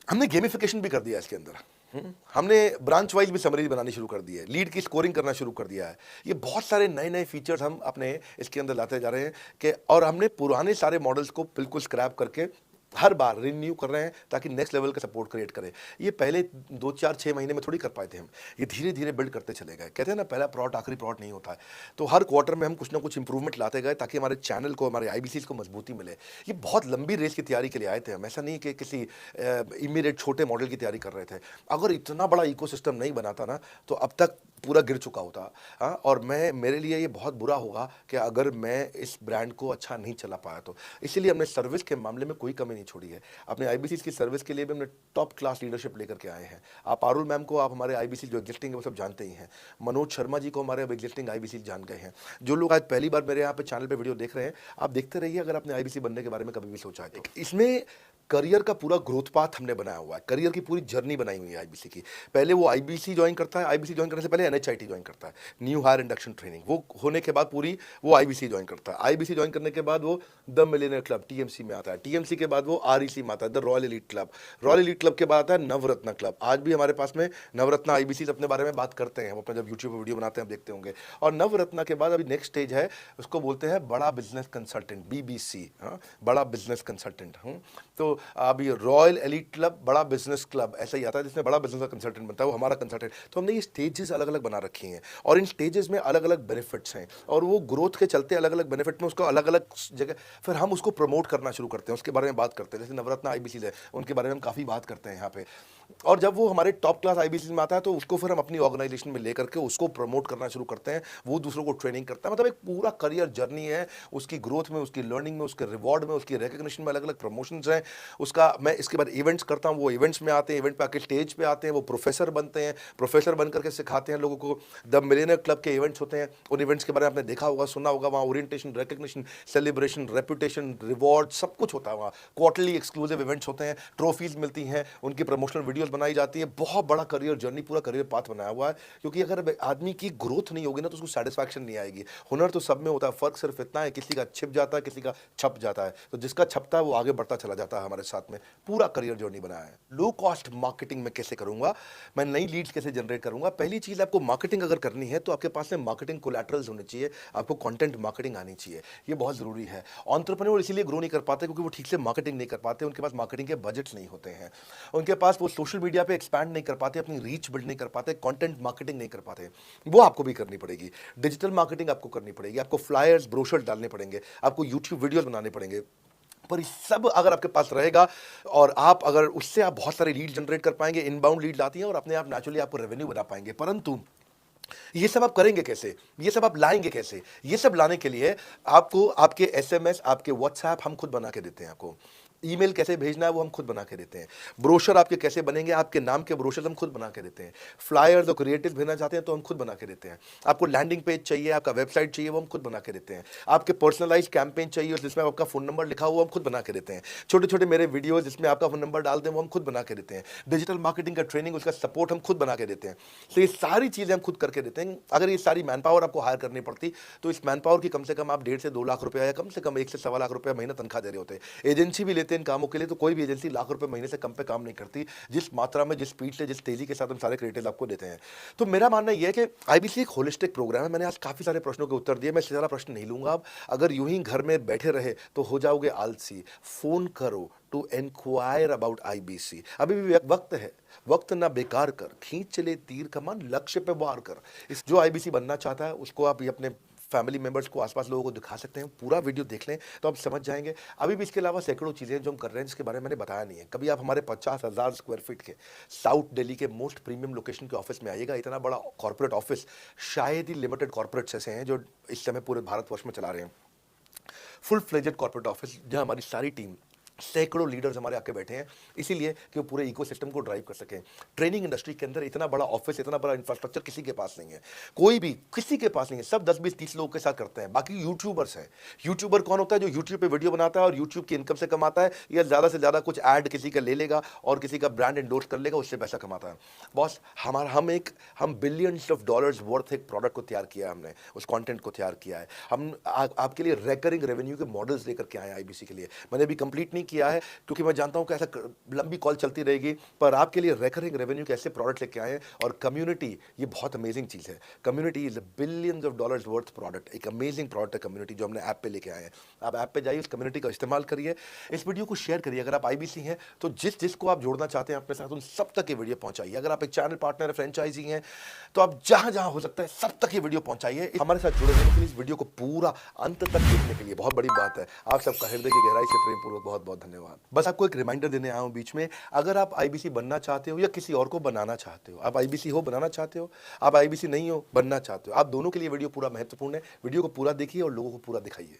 हमने गेमिफिकेशन भी कर दिया है इसके अंदर। हमने ब्रांच वाइज भी समरीज बनानी शुरू कर दी है, लीड की स्कोरिंग करना शुरू कर दिया है। ये बहुत सारे नए नए फीचर्स हम अपने इसके अंदर लाते जा रहे हैं कि, और हमने पुराने सारे मॉडल्स को बिल्कुल स्क्रैप करके हर बार रिन्यू कर रहे हैं ताकि नेक्स्ट लेवल का सपोर्ट क्रिएट करें। ये पहले 2 4 6 महीने में थोड़ी कर पाए थे हम, ये धीरे धीरे बिल्ड करते चले गए। कहते हैं ना, पहला प्लॉट आखिरी प्लॉट नहीं होता है। तो हर क्वार्टर में हम कुछ ना कुछ इंप्रूवमेंट लाते गए ताकि हमारे चैनल को, हमारे आईबीसीज को मजबूती मिले। ये बहुत लंबी रेस की तैयारी के लिए आए थे हम, ऐसा नहीं कि किसी इमीडिएट छोटे मॉडल की तैयारी कर रहे थे। अगर इतना बड़ा इकोसिस्टम नहीं बनाता ना तो अब तक पूरा गिर चुका होता। हाँ, और मेरे लिए ये बहुत बुरा होगा कि अगर मैं इस ब्रांड को अच्छा नहीं चला पाया तो। इसीलिए हमने सर्विस के मामले में कोई कमी नहीं छोड़ी है। अपने आईबीसी की सर्विस के लिए भी हमने टॉप क्लास लीडरशिप लेकर के आए हैं। आप पारुल मैम को, आप हमारे आईबीसी जो एग्जिस्टिंग है वो सब जानते ही हैं। मनोज शर्मा जी को हमारे अब एग्जिस्टिंग आईबीसी जान गए हैं। जो लोग आज पहली बार मेरे यहाँ पे चैनल पे वीडियो देख रहे हैं, आप देखते रहिए अगर आपने आईबीसी बनने के बारे में कभी भी सोचा है तो। इसमें करियर का पूरा ग्रोथ पाथ हमने बनाया हुआ है, करियर की पूरी जर्नी बनाई हुई है आईबीसी की। पहले वो आईबीसी ज्वाइन करता है, आईबीसी ज्वाइन करने से पहले एनएचआईटी ज्वाइन करता है, न्यू हायर इंडक्शन ट्रेनिंग। वो होने के बाद पूरी वो आईबीसी ज्वाइन करता है। आईबीसी ज्वाइन करने के बाद वो द मिलियनर क्लब टीएमसी में आता है। टीएमसी के बाद वो आरईसी में आता है, the royal elite club. Royal elite club के बाद आता है नवरत्न क्लब। आज भी हमारे पास में नवरत्न आईबीसी अपने बारे में बात करते हैं, वो अपना जब यूट्यूब पर वीडियो बनाते हैं आप देखते होंगे। और नवरत्न के बाद अभी नेक्स्ट स्टेज है, उसको बोलते हैं बड़ा बिजनेस कंसल्टेंट, बीबीसी। हाँ, बड़ा बिजनेस कंसल्टेंट। तो अभी रॉयल एलीट क्लब, बड़ा बिजनेस क्लब ऐसा ही आता है जिसमें बड़ा बिजनेस का कंसल्टेंट बनता है, वो हमारा कंसल्टेंट। तो हमने ये स्टेजेस अलग अलग बना रखी हैं और इन स्टेजेस में अलग अलग बेनिफिट्स हैं और वो ग्रोथ के चलते अलग अलग बेनिफिट में उसको अलग अलग जगह फिर हम उसको प्रमोट करना शुरू करते हैं, उसके बारे में बात करते हैं। जैसे नवरत्न आईबीसी है, उनके बारे में हम काफ़ी बात करते हैं यहाँ पे। और जब वो हमारे टॉप क्लास आईबीसी में आता है तो उसको फिर हम अपनी ऑर्गेनाइजेशन में लेकर के उसको प्रमोट करना शुरू करते हैं, वो दूसरों को ट्रेनिंग करता है। मतलब एक पूरा करियर जर्नी है, उसकी ग्रोथ में, उसकी लर्निंग में, उसके रिवॉर्ड में, उसकी रिकग्निशन में अलग अलग प्रमोशंस हैं उसका। मैं इसके बाद इवेंट्स करता हूँ, वो इवेंट्स में आते हैं, इवेंट पे आके स्टेज पे आते हैं, वो प्रोफेसर बनते हैं, प्रोफेसर बन करके सिखाते हैं लोगों को। द मिलियनर क्लब के इवेंट्स होते हैं, उन इवेंट्स के बारे में आपने देखा होगा, सुना होगा। वहाँ orientation, recognition, celebration, reputation, reward सब कुछ होता है वहाँ। क्वार्टरली एक्सक्लूसिव इवेंट्स होते हैं, ट्रॉफीज मिलती हैं, उनकी प्रमोशनल वीडियोस बनाई जाती है। बहुत बड़ा करियर जर्नी, पूरा करियर पाथ बनाया हुआ है। क्योंकि अगर आदमी की ग्रोथ नहीं होगी ना तो उसको सेटिस्फैक्शन नहीं आएगी। हुनर तो सब में होता है, फर्क सिर्फ इतना है किसी का छिप जाता है, किसी का छप जाता है। तो जिसका छपता है वो आगे बढ़ता चला जाता है। हमारे साथ में पूरा करियर जर्नी बनाया है। लो कॉस्ट मार्केटिंग में कैसे करूंगा, मैं नई लीड्स कैसे जनरेट करूंगा। पहली चीज, आपको मार्केटिंग अगर करनी है तो आपके पास में मार्केटिंग कोलैटरल्स होने चाहिए, आपको कंटेंट मार्केटिंग आनी चाहिए, ये बहुत जरूरी है। एंटरप्रेन्योर इसीलिए ग्रो नहीं कर पाते क्योंकि वो ठीक से मार्केटिंग नहीं कर पाते, उनके पास मार्केटिंग के बजट्स नहीं होते हैं, उनके पास वो सोशल मीडिया पे एक्सपैंड नहीं कर पाते, अपनी रीच बिल्ड नहीं कर पाते, कंटेंट मार्केटिंग नहीं कर पाते। वो आपको भी करनी पड़ेगी। डिजिटल मार्केटिंग आपको करनी पड़ेगी, आपको फ्लायर्स, ब्रोशर डालने पड़ेंगे, आपको यूट्यूब वीडियोस बनाने पड़ेंगे। पर सब अगर आपके पास रहेगा और आप अगर उससे आप बहुत सारे लीड जनरेट कर पाएंगे, इनबाउंड लीड आती हैं और अपने आप नेचुरली आपको रेवेन्यू बना पाएंगे। परंतु ये सब आप करेंगे कैसे, ये सब आप लाएंगे कैसे? ये सब लाने के लिए आपको आपके एसएमएस, आपके व्हाट्सएप हम खुद बना के देते हैं। आपको ईमेल कैसे भेजना है वो हम खुद बना के देते हैं। ब्रोशर आपके कैसे बनेंगे, आपके नाम के ब्रोशर हम खुद बना के देते हैं। फ्लायर्स और क्रिएटिव भेजना चाहते हैं तो हम खुद बना के देते हैं। आपको लैंडिंग पेज चाहिए, आपका वेबसाइट चाहिए, वो हम खुद बना के देते हैं। आपके पर्सनलाइज कैंपेन चाहिए जिसमें आपका फोन नंबर लिखा हुआ, हम खुद बना के देते हैं। छोटे छोटे मेरे वीडियोज जिसमें आपका फोन नंबर डाल दें वो हम खुद बना के देते हैं। डिजिटल मार्केटिंग का ट्रेनिंग, उसका सपोर्ट हम खुद बना के देते हैं। तो ये सारी चीज़ें हम खुद करके देते हैं। अगर ये सारी मैन पावर आपको हायर करनी पड़ती तो इस मैन पावर की कम से कम आप 1.5 से 2 लाख रुपया या कम से कम 1 से 1.25 लाख रुपया महीना तनख्वाह दे रहे होते हैं। एजेंसी भी लेते हैं इन कामों के लिए, तो कोई भी एजेंसी लाख रुपए महीने से कम पे काम नहीं करती, जिस मात्रा में, जिस स्पीड से, जिस तेजी के साथ हम सारे क्रिएटिव आपको देते हैं। तो मेरा मानना यह है कि आईबीसी एक होलिस्टिक प्रोग्राम है। मैंने आज काफी सारे प्रश्नों के उत्तर दिए, मैं सारा प्रश्न नहीं लूंगा। अब अगर यूं ही घर में बैठे रहे तो हो जाओगे आलसी। फोन करो टू एनक्वायर अबाउट आईबीसी। अभी भी वक्त है, वक्त ना बेकार कर, खींच चले तीर कमान, लक्ष्य पे वार कर। इस जो आईबीसी बनना चाहता है उसको आप ये अपने फैमिली मेंबर्स को, आसपास लोगों को दिखा सकते हैं। पूरा वीडियो देख लें तो आप समझ जाएंगे। अभी भी इसके अलावा सैकड़ों चीज़ें जो हम कर रहे हैं जिसके बारे में मैंने बताया नहीं है। कभी आप हमारे 50,000 स्क्वायर फीट के साउथ दिल्ली के मोस्ट प्रीमियम लोकेशन के ऑफिस में आइएगा। इतना बड़ा कॉर्पोरेट ऑफिस शायद ही लिमिटेड कॉर्पोरेट्स ऐसे हैं जो इस समय पूरे भारतवर्ष में चला रहे हैं। फुल फ्लेजेड कॉर्पोरेट ऑफिस जहाँ हमारी सारी टीम, सैकड़ों लीडर्स हमारे आके बैठे हैं, इसीलिए कि वो पूरे इकोसिस्टम को ड्राइव कर सकें। ट्रेनिंग इंडस्ट्री के अंदर इतना बड़ा ऑफिस, इतना बड़ा इंफ्रास्ट्रक्चर किसी के पास नहीं है, कोई भी किसी के पास नहीं है। सब 10, 20, 30 लोगों के साथ करते हैं। बाकी यूट्यूबर्स हैं। यूट्यूबर कौन होता है? जो यूट्यूब पे वीडियो बनाता है और यूट्यूब की इनकम से कमाता है, या ज़्यादा से ज़्यादा कुछ ऐड किसी का ले लेगा और किसी का ब्रांड एंडोर्स कर लेगा, उससे पैसा कमाता है। बॉस हम बिलियंस ऑफ डॉलर्स वर्थ एक प्रोडक्ट को तैयार किया है, हमने उस कंटेंट को तैयार किया है। हम आपके लिए रेकरिंग रेवेन्यू के मॉडल्स लेकर के आए हैं आईबीसी के लिए। मैंने अभी कंप्लीट नहीं किया है क्योंकि मैं जानता हूं कि ऐसा लंबी कॉल चलती रहेगी, पर आपके लिए रेकरिंग रेवेन्यू के ऐसे प्रोडक्ट लेके आए हैं। और कम्युनिटी, ये बहुत अमेजिंग चीज़ है। Community is billions of dollars worth product, एक अमेजिंग प्रोडक्ट है कम्युनिटी जो हमने ऐप पे लेके आए हैं। आप ऐप पे जाइए, उस कम्युनिटी का इस्तेमाल करिए, इस वीडियो को शेयर करिए। अगर आप आईबीसी हैं तो जिसको आप जोड़ना चाहते हैं अपने साथ, उन सब तक ये वीडियो पहुंचाइए। अगर आप एक चैनल पार्टनर है, फ्रेंचाइजी हैं, तो आप जहां जहां हो सकता है सब तक ये वीडियो पहुंचाइए। हमारे साथ जुड़े रहने के लिए, इस वीडियो को पूरा अंत तक देखने के लिए बहुत बड़ी बात है। आप सबका हृदय की गहराई से प्रेमपूर्वक बहुत बहुत धन्यवाद। बस आपको एक रिमाइंडर देने आया हूं बीच में, अगर आप आईबीसी बनना चाहते हो या किसी और को बनाना चाहते हो, आप आईबीसी हो बनाना चाहते हो, आप आईबीसी नहीं हो बनना चाहते हो, आप दोनों के लिए वीडियो पूरा महत्वपूर्ण है। वीडियो को पूरा देखिए और लोगों को पूरा दिखाइए।